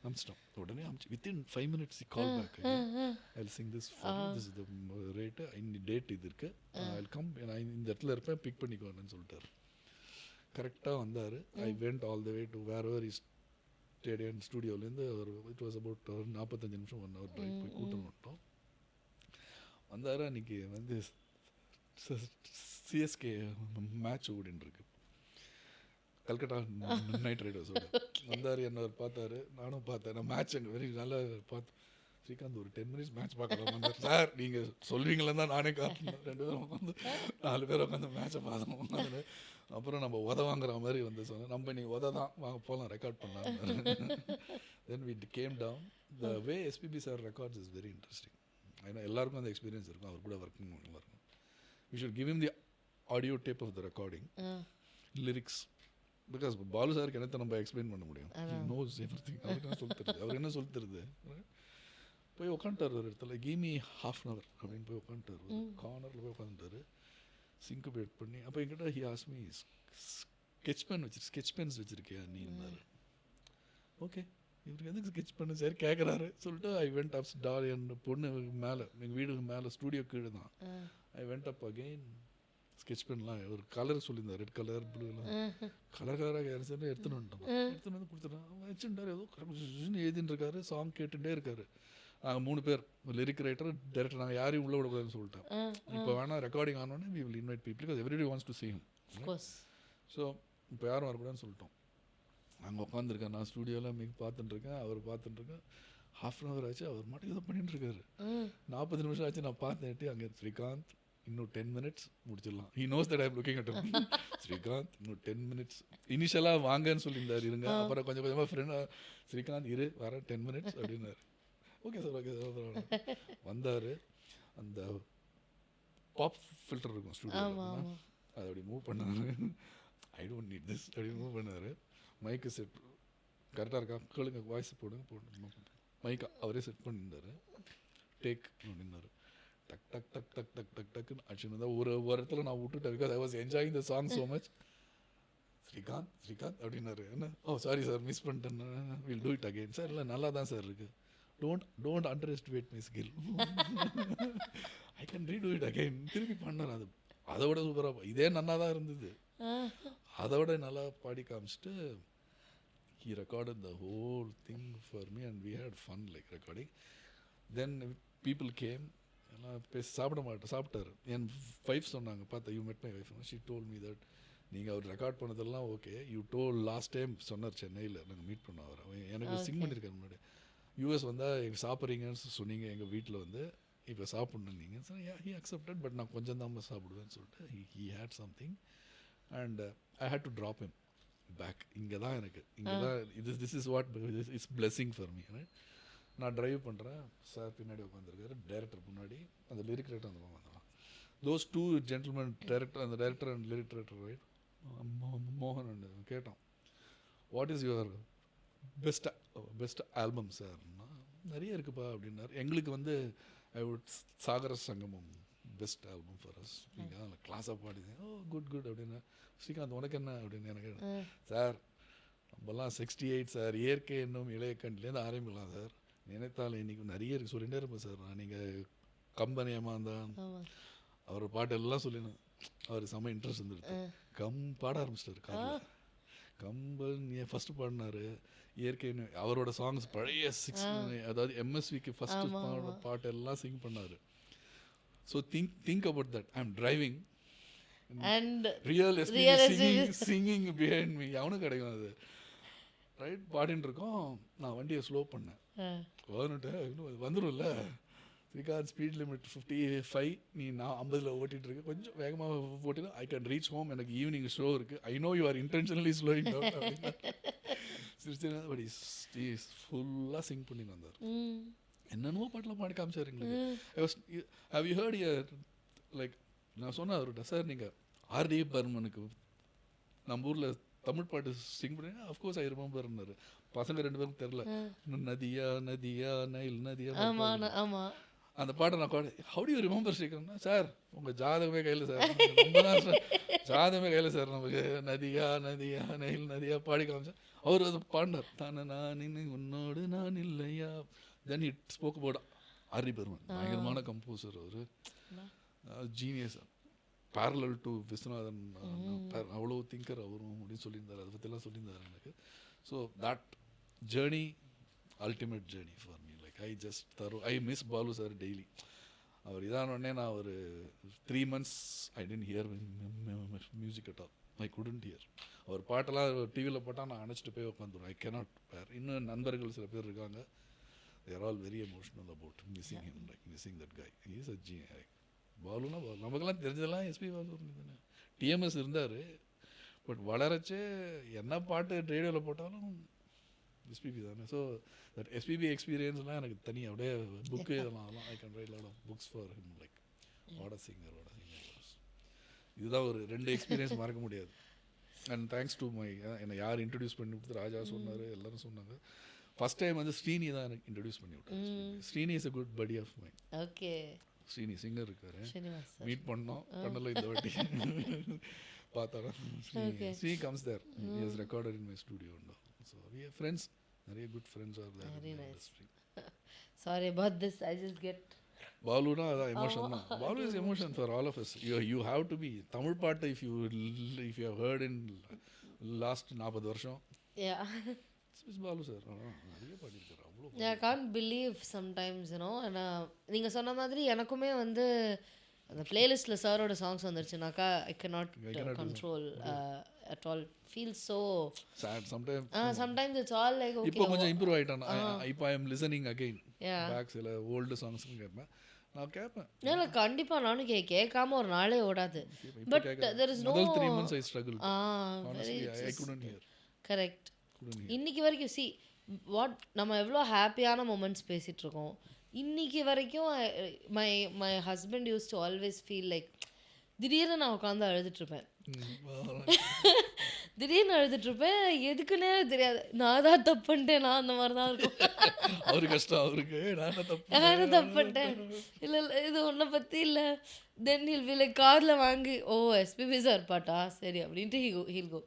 B: அனுப்பிச்சிட்டோம். உடனே அனுப்பிச்சு within 5 minutes call back, I will sing this, this is the rate, date இது இருக்கு, ஐ வில் கம், நான் இந்த இடத்துல இருப்பேன், பிக் பண்ணிக்கோன்னு சொல்லிட்டாரு. கரெக்டாக வந்தார். I went all the way to wherever is stadium ஸ்டூடியோலேருந்து ஒரு இட் வாஸ் அபவுட் 45 நிமிஷம் 1 hour ட்ரைவ் போய் கூட்டம் வந்துட்டோம். வந்தார். அன்றைக்கி வந்து சிஎஸ்கே மேட்ச் ஓடின்னு இருக்கு, கல்கட்டா நைட் ரைடர்ஸோட. வந்தார், என்ன பார்த்தாரு, நானும் பார்த்தேன். நான் மேட்ச் அங்கே வெரி நல்லா பார்த்து, ஸ்ரீகாந்த் ஒரு 10 minutes மேட்ச் பார்க்கலாம் வந்தார். சார் நீங்கள் சொல்வீங்களே தான் நானே காட்டினேன். 2 பேரும் உட்காந்து 4 பேர் உட்காந்து மேட்சை பார்த்தோம். உட்காந்து அப்புறம் நம்ம வாங்குற மாதிரி வந்து சொன்னேன், நம்ம நீ தான் வாங்க போகலாம், ரெக்கார்ட் பண்ணலாம். Then we came down. The way SPB sir records is very interesting. ஏன்னா எல்லாருக்கும் அந்த எக்ஸ்பீரியன்ஸ் இருக்கும், அவர் கூட ஒர்க்கிங் எல்லாருக்கும். We should give him the audio tape of the recording, lyrics. Because Balu சாருக்கு என்னத்தை நம்ம எக்ஸ்பிளைன் பண்ண முடியும்? He knows everything. அவருக்கு என்ன சொல்லி தருது, அவர் என்ன சொல்லி தருது? போய் உட்காந்துட்டார் ஒரு இடத்துல, கிவ் மீ ½ an hour அப்படின்னு போய் உட்காந்துட்டார், ஒரு கார்னரில் போய் உட்காந்துட்டாரு, சிங்குபேட் பண்ணி. அப்போ என்கிட்ட he ask me, sketch pens வச்சுருக்கியா நீன்னாரு. ஓகே, இவருக்கு எதுக்கு ஸ்கெட்ச் பண்ணு சரி கேட்குறாரு சொல்லிட்டு ஐ வெண்ட் அப்ஸ் டால். என் பொண்ணு மேலே, எங்கள் வீடுக்கு மேலே, ஸ்டூடியோ கீழே தான். I went up again. Sketch பென்லாம் ஒரு கலர் சொல்லியிருந்தார், ரெட் கலர் ப்ளூலாம், கலராக யாரும் எடுத்துன்னு வந்துட்டோம். எடுத்துன்னு வந்து கொடுத்துட்டான். அவன் வச்சுட்டார், ஏதோ எழுதின்னு இருக்காரு, சாங் கேட்டுகிட்டே இருக்காரு. நாங்கள் 3 பேர், லிரிக் ரைட்டர், டைரக்டர், நாங்கள் யாரையும் உள்ளே விடக்கூடாதுன்னு சொல்லிட்டேன். இப்போ வேணால் ரெக்கார்டிங் ஆனோடனே we will invite people because everybody wants to see him. So இப்போ யாரும் வரக்கூடாதுன்னு சொல்லிட்டோம். நாங்கள் உட்காந்துருக்கேன், நான் ஸ்டூடியோவில் மிக பார்த்துட்டுருக்கேன், அவர் பார்த்துட்டுருக்கேன். ½ an hour ஆச்சு, அவர் மட்டும் இதை பண்ணிட்டு இருக்காரு. 40 நிமிஷம் ஆச்சு, நான் பார்த்தேன் அங்கே ஸ்ரீகாந்த் இன்னும் 10 minutes முடிச்சிடலாம். He knows that I am looking at him. Srikanth இன்னும் 10 minutes. இனிஷியலாக வாங்கன்னு சொல்லியிருந்தார், இருங்க. அப்புறம் கொஞ்சம் கொஞ்சமாக ஃப்ரெண்டாக ஸ்ரீகாந்த் இரு வர 10 minutes அப்படின்னாரு. Okay sir, okay sir. வந்தார். அந்த பாப் ஃபில்டர் இருக்கும் ஸ்டூடியோவில், அதை அப்படி மூவ் பண்ணார். ஐ டோன்ட் நீட் திஸ் அப்படி மூவ் பண்ணார். மைக்கு செட் கரெக்டாக இருக்கா, கேளுங்க, வாய்ஸ் போடுங்க. மைக்கா அவரே செட் பண்ணியிருந்தார். டேக் அப்படின்னாரு. டக் டக் டக் டக் டக் டக் டக்குன்னு ஆக்சுவலி தான் ஒரு இடத்துல நான் விட்டுட்டேன். Because I was enjoying the song so much. Srikanth அப்படின்னாரு. என்ன, ஓ சாரி சார் மிஸ் பண்ணிட்டேன்னு. Will do it again. Sir இல்லை நல்லா தான் சார் இருக்குது. Don't under estimate my skill. I can redo it again. திருப்பி பண்ணார். அது அதை விட சூப்பராக, இதே நல்லா தான் இருந்தது, அதை விட நல்லா பாடி காமிச்சிட்டு he recorded the whole thing for me and we had fun like recording. Then people came, எல்லாம் பேசி சாப்பிட்டாரு. என் வைஃப் சொன்னாங்க, பார்த்தா you met my wife, she told me that நீங்கள் அவர் ரெக்கார்ட் பண்ணதெல்லாம் okay, you told last time சொன்னார் சென்னையில் நாங்கள் மீட் பண்ணோம் அவர், எனக்கு சிங் பண்ணியிருக்காரு முன்னாடி. யூஎஸ் வந்தால் எங்கள் சாப்பிட்றீங்கன்னு சொன்னீங்க, எங்கள் வீட்டில் வந்து இப்போ சாப்பிட்ணும் நீங்கள். சார் ஹி அக்செப்டட், பட் நான் கொஞ்சம் தான் சாப்பிடுவேன்னு சொல்லிட்டு he had something and I had to drop him back. இங்கே தான் எனக்கு, இங்கே தான் this is what it's blessing for me. நான் ட்ரைவ் பண்ணுறேன், சார் பின்னாடி உட்காந்துருக்காரு, டைரக்டர் முன்னாடி, அந்த லிரிக் ரைட்டர் அந்த பக்கம் வந்துடலாம். தோஸ் 2 gentlemen, டைரக்டர், அந்த director and lyric writer, right, மோகன் அண்ட் கேட்டோம், what is your best album சார்னா, நிறைய இருக்குப்பா அப்படின்னாரு. எங்களுக்கு வந்து ஐ வுட் சாகர சங்கமம் பெஸ்ட் ஆல்பம் ஃபார் அஸ். நீங்கள் அதில் கிளாஸாக பாடிங்க. ஓ குட் அப்படின்னா. ஸ்ரீகாந்த் உனக்கு என்ன அப்படின்னு எனக்கு, சார் நம்மலாம் 68 சார், இயற்கை என்னும் இளைய கண்டிலேருந்து ஆரம்பிக்கலாம் சார், நினைத்தாலும் இன்றைக்கி நிறைய இருக்குது சொல்லிகிட்டே இருப்பேன் சார். நான் நீங்கள் கம்பெனி ஏமாந்தான் அவர் பாட்டு எல்லாம் சொல்லினேன். அவர் செம்ம இன்ட்ரெஸ்ட் வந்துடுது. பாட ஆரம்பிச்சிட்டாரு காலையில். கம்பன் ஃபஸ்ட்டு பாடினார். இயற்கைன்னு அவரோட சாங்ஸ் பழைய 6, அதாவது எம்எஸ்விக்கு ஃபஸ்ட்டு பாட்டு எல்லாம் சிங் பண்ணார். So think about that. I M driving and real singing behind me. அவனுக்கு கிடைக்கும் அது, ரைட். பாடின்னு இருக்கோம், நான் வண்டியை ஸ்லோ பண்ணேன், வந்துடும்ல ஸ்ரீகாந்த் ஸ்பீட் லிமிட் 55, நீ நான் 50ல் ஓட்டிகிட்டு இருக்கேன், கொஞ்சம் வேகமாக ஓட்டினா ஐ கேன் ரீச் ஹோம், எனக்கு ஈவினிங் ஷோ இருக்குது, I know you are intentionally slowing down அப்படின்னா சிரிச்சுனா. பட் இஸ் ஃபுல்லாக சிங் பண்ணி வந்தார். என்னென்னவோ பாட்டில் பாடி காமிச்சார் எங்களுக்கு. How you heard ear like, நான் சொன்னேன் அவர்கிட்ட, சார் நீங்கள் ஆர்டி பர்மனுக்கு நம்ம ஊரில் தமிழ் பாட்டு சிங் பண்ணி, அஃப்கோர்ஸ் ஐ ரிமெம்பர்னாரு. பசங்க 2 பேரும் தெரில, நதியா நதியா நைல் நதியா, அந்த பாட்டை நான் ஹவு டு யூ ரிமெம்பர் ஸ்ரீகரன்னா, சார் உங்கள் ஜாதகமே கையில் சார், ரொம்ப தான் சார் ஜாதகமே கையில் சார், நமக்கு நதியா நதியா நைல் நதியா பாடி காமிச்சா அவர் அதை பாடினார். தானே நான் உன்னோடு நான் இல்லையா. Then it spoke about RD Burman, பயங்கரமான கம்போசர் அவர், ஜீனியஸ், பேரலல் டு விஸ்வநாதன், அவ்வளோ திங்கர் அவரும் அப்படின்னு சொல்லியிருந்தார். அதை பற்றிலாம் சொல்லியிருந்தார் எனக்கு. So that journey, ultimate journey for me. Like I miss Balu sir daily. அவர் இதான உடனே நான் ஒரு 3 months I didn't hear music at all. I couldn't hear. அவர் பாட்டெல்லாம் டிவியில் போட்டால் நான் அணைச்சிட்டு போய் உட்காந்துருவேன். ஐ கேனாட் பேர். இன்னும் நண்பர்கள் சில பேர் இருக்காங்க, they are all very emotional about missing him, like missing that guy. He is a genius. பாலுனா நமக்கெல்லாம் தெரிஞ்சதெல்லாம் எஸ்பி பாலு தானே. டிஎம்எஸ் இருந்தார், பட் வளரச்சே என்ன பாட்டு ரேடியோவில் போட்டாலும் எஸ்பிபி தானே. ஸோ தட் எஸ்பிபி எக்ஸ்பீரியன்ஸ்லாம் எனக்கு தனி அப்படியே புக்கு இதெல்லாம் அதெல்லாம் I can write lot of books for him like what a singer. இதுதான் ஒரு 2 எக்ஸ்பீரியன்ஸ் மறக்க முடியாது. அண்ட் தேங்க்ஸ் டு மை என்னை யார் இன்ட்ரடியூஸ் பண்ணி கொடுத்து ராஜா சொன்னார், எல்லோரும் சொன்னாங்க. ஃபஸ்ட் டைம் வந்து ஸ்ரீனி தான் எனக்கு இன்ட்ரடியூஸ் பண்ணி விட்டார். Srini is a good buddy of my.
A: Okay.
B: Srini singer இருக்காரு, மீட் பண்ணோம், பண்ணல இந்த வாட்டி பார்த்தாலும் Sri comes there, he has recorded in my studio. So we are friends, நிறைய good friends are there in the industry.
A: Sorry about this, I just get
B: பாலுனா அதான் emotion தான். Balu is emotion for all of us. You have to be Tamil பாட்டு if you heard in last 40 வருஷம். Balu sir நிறைய பாடியிருக்காரு. அவ்வளோ
A: I can't believe sometimes, you know. நீங்கள் சொன்ன மாதிரி எனக்குமே வந்து அந்த பிளேலிஸ்ட்டில் சாரோட சாங்ஸ் வந்துருச்சுனாக்கா I cannot control at all. Feels so
B: sad sometimes.
A: Sometimes it's all like okay.
B: இப்போ கொஞ்சம் இம்ப்ரூவ் ஆயிட்டான். இப்போ ஐ அம் லிசனிங் அகைன் பேக் சில ஓல்டு சாங்ஸ் கேட்பேன், நான் கேட்பேன்.
A: இல்லை கண்டிப்பாக நானும் கேட்காம ஒரு நாளே ஓடாது. பட் there is no
B: முதல் 3 months I struggled. Honestly I couldn't hear.
A: Correct. இன்னைக்கு வரைக்கும் see what நம்ம எவ்வளோ ஹாப்பியான மூமெண்ட்ஸ் பேசிகிட்டு இருக்கோம். இன்னைக்கு வரைக்கும் my husband used to always feel like திடீர்னு நான் உட்காந்து அழுதுட்ருப்பேன். திடீர்னு அழுதுட்ருப்பேன், எதுக்குன்னே தெரியாது. நான் தான் தப்பு பண்ணிட்டேன், நான் அந்த மாதிரி தான் இருக்கும்.
B: அவரு கஷ்டம் அவருக்கு,
A: நானும் தப்பு பண்ணிட்டேன், இல்லை இல்லை இது ஒன்றை பற்றி இல்லை. தென் ஹில் வி லைக் காரில் வாங்கி ஓ எஸ்பிபி சார் பாட்டா சரி அப்படின்ட்டு he'll go.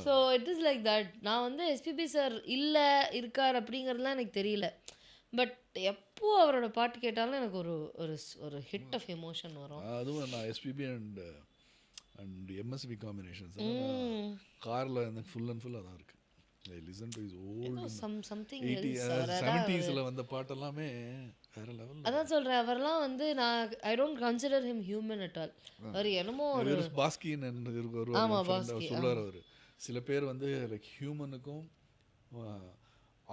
A: So it is like that. நான் வந்து எஸ்பிபி சார் இல்லை இருக்கார் அப்படிங்கிறதுலாம் எனக்கு தெரியல. பட் எப்போ அவரோட பாட்டு கேட்டாலும் எனக்கு ஒரு ஒரு ஹிட் ஆஃப் எமோஷன் வரும்.
B: அதுவும் நான் எஸ்பிபி அண்ட் எம்எஸ்வி காம்பினேஷன்ஸ் காரில் எனக்கு ஃபுல் அண்ட் ஃபுல் அதான் இருக்குது. I listen to is old
A: something
B: 70s வந்த பாட்டெல்லாமே வேற லெவல்.
A: அதான் சொல்கிறேன், அவர்லாம் வந்து நான் I don't consider him human at all. அவர் என்னமோ ஒரு
B: பாஸ்கின்னு சொல்லுவார் அவர். சில பேர் வந்து லைக் ஹியூமனுக்கும்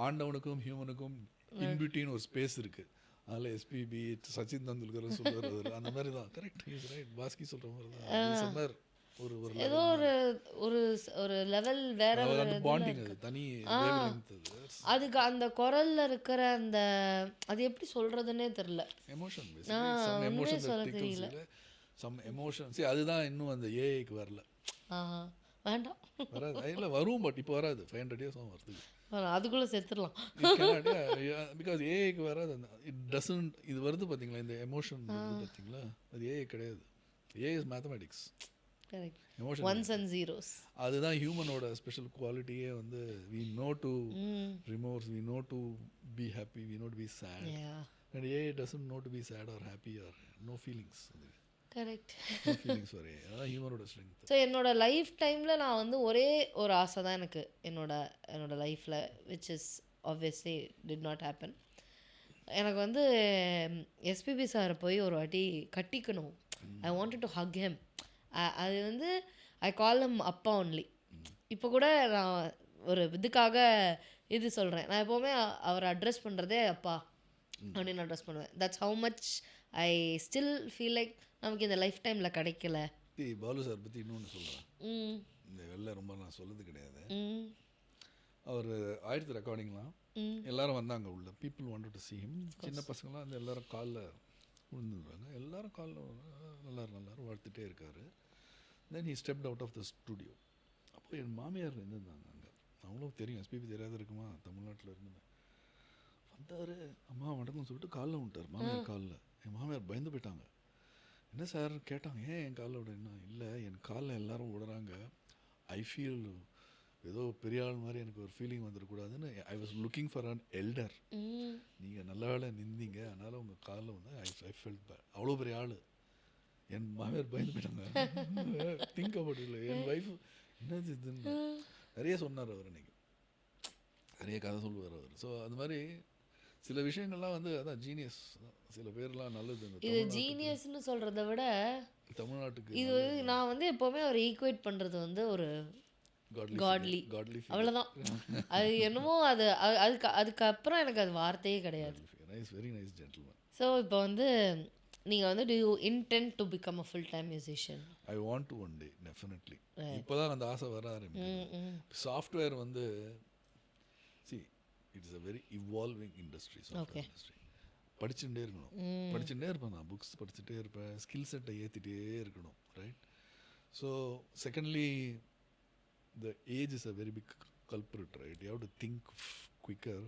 B: ஆண்டவனுக்கும் ஹியூமனுக்கும் இன்பிட்வீன் ஒரு ஸ்பேஸ் இருக்குது. அதில் எஸ்பிபி சச்சின் தெண்டுல்கர் சொல்லுவார் அவர். அந்த மாதிரி தான். Correct, is right. பாஸ்கி சொல்கிற மாதிரி தான் சொன்னார். ஒரு
A: ஏதோ ஒரு ஒரு லெவல் வேற ஒரு
B: பாண்டிங், அது தனி
A: அதுக்கு அந்த குரல்ல இருக்கிற அந்த அது எப்படி சொல்றதுன்னே தெரியல.
B: எமோஷன் சொல்ல தெரியல. சம் எமோஷன் அதுதான் இன்னும் அந்த ஏஐக்கு வரல.
A: வேண்டாம்
B: வராது. இல்லை வரும், பட் இப்போ வராது. 500 years வருது,
A: அதுக்குள்ளே செத்துடலாம்.
B: பிகாஸ் ஏஐக்கு வராது. இட் டசன்ட் இது வருது பார்த்தீங்களா, இந்த எமோஷன் பார்த்தீங்களா, அது ஏஐ கிடையாது. AI is mathematics. Emotion
A: ones and zeros.
B: அதுதான் ஹியூமனோட ஸ்பெஷல் குவாலிட்டியே. வந்து we know to remorse, we know to be happy, we know to be sad. And AI doesn't know to be sad or happy or no feelings.
A: Correct.
B: Feelings வரே, அதான் ஹியூமனோட strength.
A: So என்னோட life டைமில் நான் வந்து ஒரே ஒரு ஆசை தான் எனக்கு என்னோட லைஃப்பில், which is obviously did not happen. எனக்கு வந்து எஸ்பிபி சாரை போய் ஒரு வாட்டி கட்டிக்கணும். I wanted to hug him. அது வந்து ஐ கால் ஹிம் அப்பா ஒன்லி. இப்போ கூட நான் ஒரு இதுக்காக இது சொல்கிறேன். நான் எப்போவுமே அவரை அட்ரஸ் பண்ணுறதே அப்பா அப்படின்னு அட்ரஸ் பண்ணுவேன். That's how much I still feel like நமக்கு இந்த லைஃப் டைமில் கிடைக்கல.
B: பாலு சார் பற்றி இன்னொன்று சொல்கிறேன். இந்த வெளில ரொம்ப நான் சொல்லுறது கிடையாது. அவர் ஆயிரத்து ரெக்கார்டிங்லாம் எல்லாரும் வந்தாங்க உள்ள. People wanted to see him. சின்ன பசங்களாம் அந்த எல்லாரும் காலில் விழுந்துருவாங்க. எல்லாரும் காலில் நல்லாரும் வாழ்த்துட்டே இருக்கார். தென் he stepped out of the studio. அப்போ என் மாமியார் இருந்திருந்தாங்க அங்கே. அவங்களும் தெரியும், எஸ்பிபி தெரியாத இருக்குமா, தமிழ்நாட்டில் இருந்தேன். வந்தார், அம்மா வணக்கம் சொல்லிட்டு காலில் விட்டார் மாமியார் காலில். என் மாமியார் பயந்து போயிட்டாங்க. என்ன சார் கேட்டாங்க, ஏன் என் காலில் விடுறேன்னா, இல்லை என் காலில் எல்லோரும் விடுறாங்க, ஐ ஃபீல் ஏதோ பெரிய ஆள் மாதிரி எனக்கு ஒரு ஃபீலிங் வந்துடக்கூடாதுன்னு. I was looking for an elder. நீங்கள் நல்ல வேலை நின்றீங்க, அதனால் உங்கள் காலில் வந்து ஐ ஃபெல்ட் பேட். அவ்வளோ பெரிய ஆள். என் மாமியார் பயந்து போயிட்டாங்க. திங்க் அபவுட் இல்லை, என் ஒய்ஃப் என்னது இதுன்னு நிறைய சொன்னார் அவர். அன்றைக்கி நிறைய கதை சொல்லுவார் அவர். ஸோ அது மாதிரி சில விஷயங்கள்லாம் வந்து அதான் ஜீனியஸ். சில பேர்லாம் நல்லது.
A: இது ஜீனியஸ்னு சொல்கிறத விட
B: தமிழ்நாட்டுக்கு
A: இது நான் வந்து எப்போவுமே அவர் ஈக்குவேட் பண்ணுறது வந்து ஒரு காட்லி அவ்வளோதான். அது என்னமோ அது அதுக்கப்புறம் எனக்கு அது வார்த்தையே கிடையாது.
B: Very nice gentleman.
A: ஸோ இப்போ வந்து நீங்கள் வந்து do you intend to become a full time musician?
B: I want to one day, definitely. இப்போ தான் அந்த ஆசை வர ஆரம்பிக்குது. சாஃப்ட்வேர் வந்து it's a very evolving industry,
A: Okay.
B: Software industry. படிச்சுட்டே இருக்கணும், படிச்சுட்டே இருப்பேன் நான், புக்ஸ் படிச்சுட்டே இருப்பேன், ஸ்கில் செட்டை ஏற்றிட்டே இருக்கணும், right? So secondly the age is a very big culprit, right? You have to think quicker.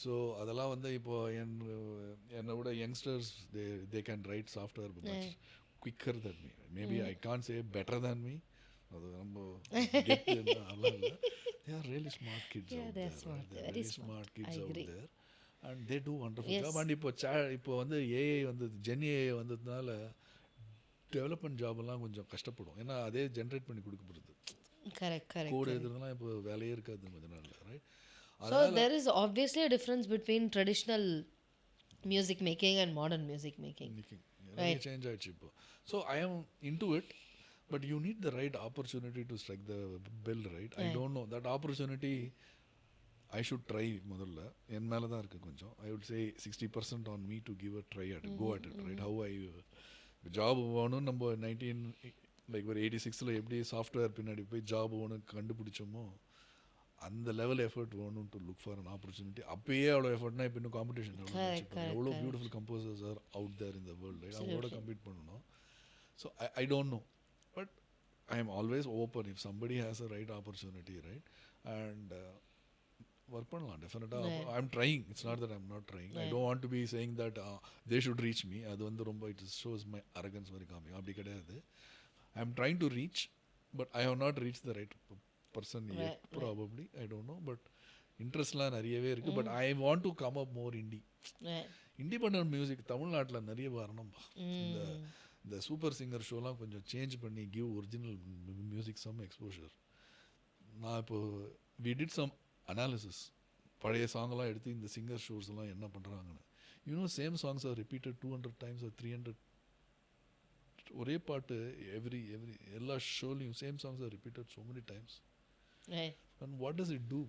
B: So அதெல்லாம் வந்து இப்போ என்னை விட youngsters they can write software much quicker than me. Maybe I can say better than me, அது நம்ம அதெல்லாம் இல்லை. They are really smart kids out there, they are very smart kids out there and they do wonderful job. And இப்போ வந்து AI வந்து gen AI வந்ததுனால development ஜாபெல்லாம் கொஞ்சம் கஷ்டப்படும், ஏன்னா அதே ஜென்ரேட் பண்ணி கொடுக்கப்படுது.
A: கரெக்ட்.
B: கோடு எழுதுறதுலாம் இப்போ வேலையே இருக்காது கொஞ்ச நாள்ல, right?
A: So there is obviously a difference between traditional music making and modern music making.
B: நிறைய சேஞ்ச் ஆயிடுச்சு இப்போ. So I am into it, but you need the right opportunity to strike the bell, right? I don't know that opportunity. I should try. முதல்ல என் மேலே தான் இருக்குது கொஞ்சம். I would say 60% on me to give a try at go at it, right? How I job வேணும் நம்ம 86 எப்படி software பின்னாடி போய் ஜாப் வேணும் கண்டுபிடிச்சோமோ அந்த லெவல் எஃபர்ட் வேணும் to look for an opportunity. அப்பயே அவ்வளோ எஃபர்ட்னா இப்போ இன்னும் காம்படிஷன் எவ்வளோ beautiful composers are out there in the world, right? அவங்களோட கம்பீட் பண்ணணும். So I don't know, but I am always open if somebody has a right opportunity, right? And work பண்ணலாம் டெஃபினட்டாக. I am trying, it's not that I am not trying. I don't want to be saying that they should reach me. அது வந்து ரொம்ப it shows my arrogance மாதிரி காமிக்கும். அப்படி கிடையாது. I am trying to reach, but I have not reach the right person yet, probably. I don't know, but இன்ட்ரெஸ்ட்லாம் நிறையவே இருக்குது. But I want to come up more independent music தமிழ்நாட்டில் நிறைய வரணும்பா. இந்த சூப்பர் சிங்கர் ஷோலாம் கொஞ்சம் சேஞ்ச் பண்ணி give original music some exposure. நான் இப்போ வி டிட் சம் அனாலிசிஸ், பழைய சாங்கெல்லாம் எடுத்து இந்த சிங்கர் ஷோஸ்லாம் என்ன பண்ணுறாங்கன்னு. You know same songs are repeated 200 times or 300. ஒரே பாட்டு எவ்ரி எல்லா ஷோலையும் same songs are repeated so many times. And what does it do?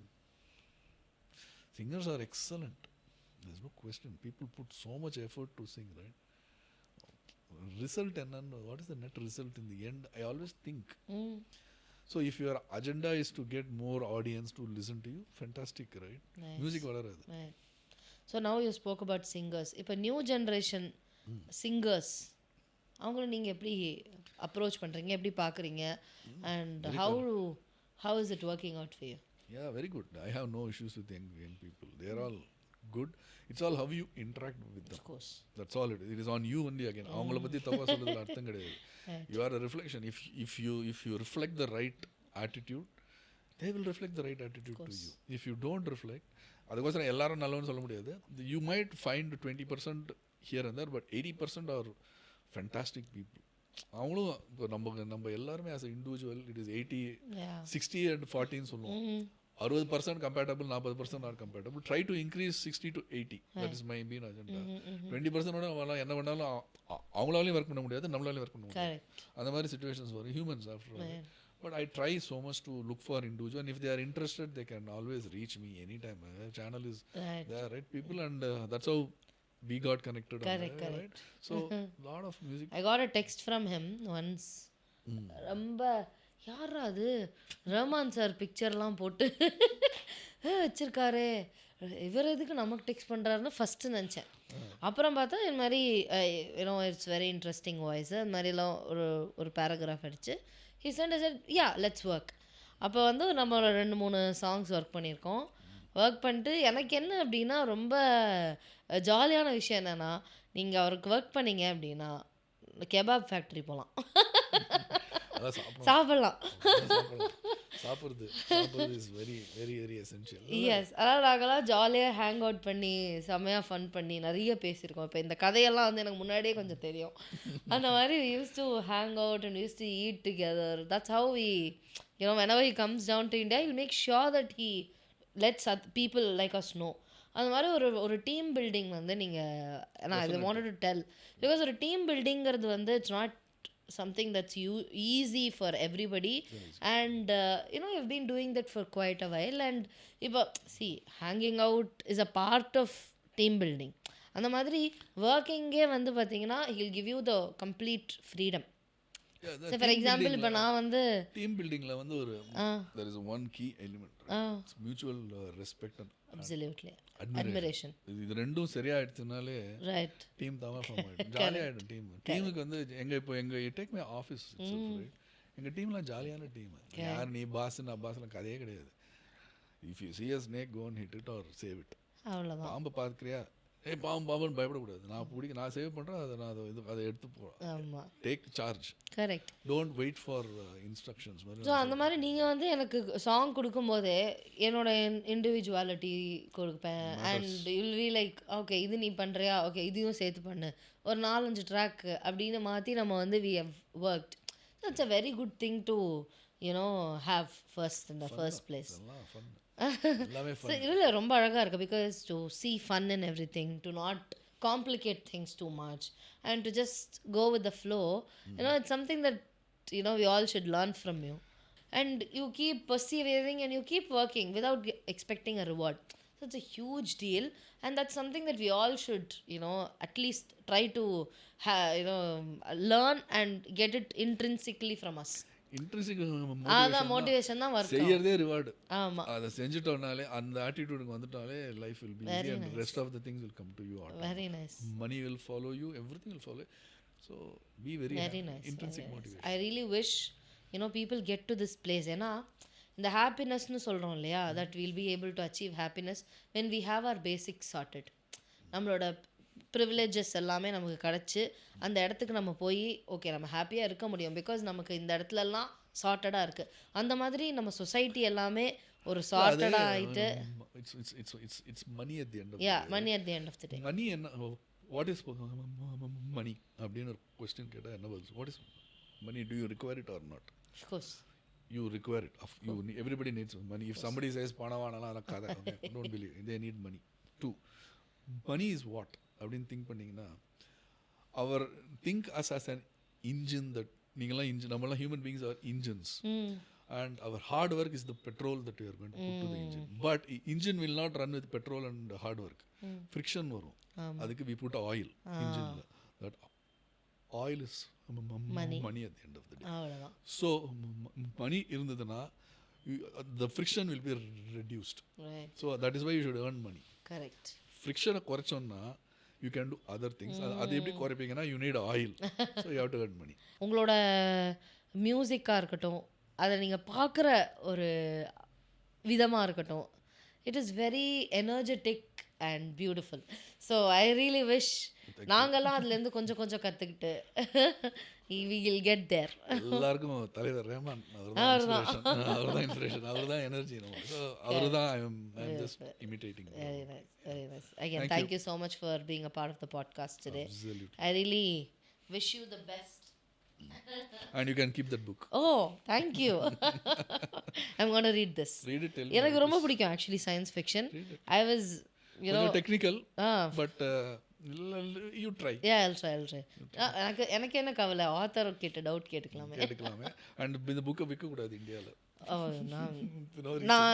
B: Singers are excellent, there's no question. People put so much effort to sing, right? Result and what is the net result in the end? I always think. So if your agenda is to get more audience to listen to you, fantastic, right? Music valaradu.
A: So now you spoke about singers. இப்போ new generation singers அவங்கள நீங்கள் எப்படி approach பண்ணுறீங்க, எப்படி பார்க்குறீங்க, and how is it working out for you?
B: Yeah, very good. I have no issues with young people. They are all good. It's all how you interact with them.
A: Of course.
B: That's all it is. It is on you only again. அவங்கள பற்றி தப்பா சொல்றதுல அர்த்தம் கிடையாது. You are a reflection. If you reflect the right attitude, they will reflect the right attitude to you. If you don't reflect, அதுக்கோசரம் எல்லாரும் நல்லவன்னு சொல்ல முடியாது. You might find 20% here and there, but 80% are fantastic people. அவங்களும் இப்போ நம்ம எல்லாருமே as a individual it is 60 and 40 சொல்லுவோம். 60% compatible, 40% not compatible. Try to increase 60 to 80. That is my mean agenda. 20% என்ன பண்ணாலும் அவங்களாலையும் ஒர்க் பண்ண முடியாது, நம்மளாலையும் ஒர்க் பண்ண முடியாது. அந்த மாதிரி சுச்சுவேஷன்ஸ் வரும், humans after all. But I try so much to look for individual, and if they are interested, they can always reach me anytime. My channel is there, right? People, and that's how we got connected.
A: Correct.
B: Right? So lot of music.
A: I got a text from him once. ரொம்ப யாரா அது Rahman sir பிக்சர்லாம் போட்டு வச்சிருக்காரு, இவர் எதுக்கு நமக்கு text பண்ணுறாருன்னு first நினச்சேன். அப்புறம் பார்த்தா இது மாதிரி இட்ஸ் வெரி இன்ட்ரெஸ்டிங் வாய்ஸ், அது மாதிரிலாம் ஒரு பேராகிராஃப் அடிச்சு he said yeah, let's work. அப்போ வந்து நம்ம ஒரு 2-3 சாங்ஸ் ஒர்க் பண்ணியிருக்கோம். ஒர்க் பண்ணிட்டு எனக்கு என்ன அப்படின்னா ரொம்ப ஜாலியான விஷயம் என்னென்னா, நீங்கள் அவருக்கு ஒர்க் பண்ணீங்க அப்படின்னா கெபாப் ஃபேக்ட்ரி போகலாம், சாப்பிடலாம்.
B: சாப்பிட்றது is very very very essential.
A: Yes, அதாவது நாங்களாம் ஜாலியாக ஹேங் அவுட் பண்ணி செம்மையாக ஃபன் பண்ணி நிறைய பேசியிருக்கோம். இப்போ இந்த கதையெல்லாம் வந்து எனக்கு முன்னாடியே கொஞ்சம் தெரியும். அந்த மாதிரி we used to hang out and we used to eat together. That's how we, whenever he comes down to India, you make sure that he lets people like us know. அந்த மாதிரி ஒரு டீம் பில்டிங் வந்து நீங்கள், நான் இதை wanted to tell because ஒரு team பில்டிங்கிறது வந்து it's not something that's easy for everybody. And you've been doing that for quite a while, and see, hanging out is a part of team building. அந்த மாதிரி ஒர்க்கிங்கே வந்து பார்த்தீங்கன்னா he'll give you the complete freedom. So for example இப்போ நான் வந்து
B: team பில்டிங்கில் வந்து ஒரு there is one key element, right? Mutual respect and
A: absolutely
B: admiration.
A: Admiration
B: இது ரெண்டும் சரியாயிடுச்சுனாலே
A: ரைட்
B: டீம் தான் ஃபார்ம் ஆகிடும், ஜாலியாகிடும் டீம். டீமுக்கு வந்து எங்கள் டேக் மை ஆஃபீஸ் எங்கள் டீம்லாம் ஜாலியான டீம். யார் நீ பாஸ் நான் பாஸ்லாம் கதையே கிடையாது. If you see a snake go and hit it or save it.
A: அவ்வளோதான்.
B: பாம்பை பார்க்குறியா, பாம்புன்னு பயப்படக்கூடாது. நான் சேவ் பண்ணுறேன், அதை எடுத்து போகிறேன்.
A: ஆமாம்,
B: take charge,
A: correct.
B: Don't wait for instructions மாதிரி.
A: ஸோ அந்த மாதிரி நீங்கள் வந்து எனக்கு சாங் கொடுக்கும்போதே என்னோட இண்டிவிஜுவாலிட்டி கொடுப்பேன். And you'll be like okay இது நீ பண்ணுறியா, ஓகே இதையும் சேர்த்து பண்ணு, ஒரு 4-5 ட்ராக் அப்படின்னு மாற்றி நம்ம வந்து we have worked. It's a very good thing to have first in the first place.
B: எல்லாம் ஃபன், எல்லாமே ஃபன்.
A: இல்லை ரொம்ப அழகாக இருக்குது. Because to see fun in everything, to not complicate things too much and to just go with the flow. It's something that we all should learn from you. And you keep persevering and you keep working without expecting a reward. So it's a huge deal, and that's something that we all should at least try to learn and get it intrinsically from us.
B: Interesting
A: அதான் motivation தான் வரும்.
B: செய்யறதே reward.
A: ஆமாம்,
B: அதை செஞ்சுட்டோம்னாலே அந்த ஆட்டிடியூடுக்கு வந்துட்டாலே life will be easy and rest of the things will come to you.
A: Very nice.
B: Money will follow you, everything will follow. So be very
A: nice,
B: interesting motivation.
A: I really wish people get to this place. ஏன்னா இந்த ஹாப்பினஸ்னு சொல்கிறோம் இல்லையா, that we'll be able to achieve happiness when we have our basics sorted. நம்மளோட privileges எல்லாமே நமக்கு கிடச்சி அந்த இடத்துக்கு நம்ம போய் ஓகே நம்ம ஹாப்பியாக இருக்க முடியும். பிகாஸ் நமக்கு இந்த இடத்துலலாம் சார்ட்டடாக இருக்குது. அந்த மாதிரி நம்ம சொசைட்டி எல்லாமே ஒரு சார்ட்டடாக ஆகிட்டு
B: it's money at the end of
A: money at the end of the day.
B: Money என்ன, வாட் இஸ் மணி அப்படின்னு ஒரு கொஸ்டின் கேட்டால் என்ன பதில்? What is money? Do you require it or not?
A: Of course.
B: You require it. Everybody needs money. If somebody says பணவானலாம் கதை, don't believe. They need money. 2, money is what அப்படின்னு think பண்ணிங்கன்னா, அவர் think us an engine. That நீங்களாம் engine, நம்மளாம் human beings are engines. And our hard work is the petrol that we are going to put to the engine. But engine will not run with petrol and hard work. Friction வரும். அதுக்கு we put oil engine. That oil is money at the end of the day.
A: அவ்வளவுதான்.
B: So money இருந்ததுன்னா the friction will be reduced.
A: Right.
B: So that is why you should earn money.
A: Correct.
B: Friction குறைச்சோன்னா you can do other things. அது எப்படி குறைப்பீங்கன்னா you need oil. So you have to earn money.
A: உங்களோட மியூசிக்காக இருக்கட்டும், அதை நீங்கள் பார்க்குற ஒரு விதமாக இருக்கட்டும், it is very energetic and beautiful. So I really wish நாங்கள்லாம் அதுலேருந்து கொஞ்சம் கொஞ்சம் கற்றுக்கிட்டு we will get there.
B: எல்லாருக்கும் தலைவர் ரஹ்மான் அவர்தான் இன்ஸ்பிரேஷன், அவர்தான் எனர்ஜி. அவர்தான் I'm just imitating.
A: Very nice, very nice. Again, thank you so much for being a part of the podcast today.
B: Absolutely.
A: I really wish you the best.
B: And you can keep that book.
A: Oh, thank you. I'm going to read this.
B: Read it. Tell me.
A: எனக்கு ரொம்ப பிடிக்கும் actually science fiction. I was
B: technical, but you try.
A: Yeah, I'll try. எனக்கு என்ன கவலை, author கிட்ட doubt கேட்டுக்கலாமே.
B: And இந்த புக்கை விற்க கூடாது இந்தியாவில்.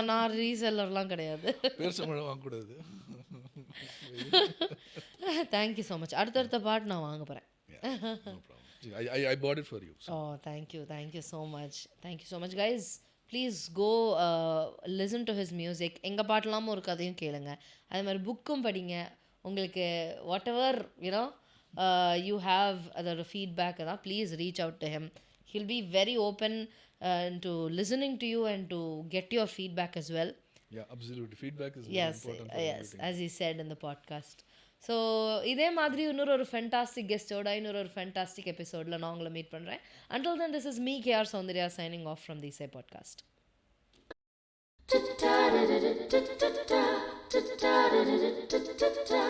A: நான் ரீசெல்லர்லாம் கிடையாது.
B: பேர்ச்சம்பழம் வாங்கக்கூடாது.
A: Thank you so much. அடுத்தடுத்த பாட்டு நான் வாங்க போகிறேன்.
B: I bought it for you. So.
A: Oh, thank you so much guys. Please go listen to his music. எங்கள் பாட்டெல்லாமும் ஒரு கதையும் கேளுங்க. அது மாதிரி புக்கும் படிங்க. உங்களுக்கு வாட் எவர் you have அதோட ஃபீட்பேக் தான், please reach out to him. He'll be very open to listening to you and to get your feedback as well.
B: Yeah, absolutely. Feedback is
A: yes,
B: important.
A: Yes, as he said in the podcast. So இதே மாதிரி இன்னொரு fantastic கெஸ்டோட இன்னொரு fantastic எபிசோடில் நான் உங்களை meet பண்ணுறேன். Until then, this is me, KR Soundarya, signing off from the Isai Podcast. Da da da da da da da da da da da da da da da.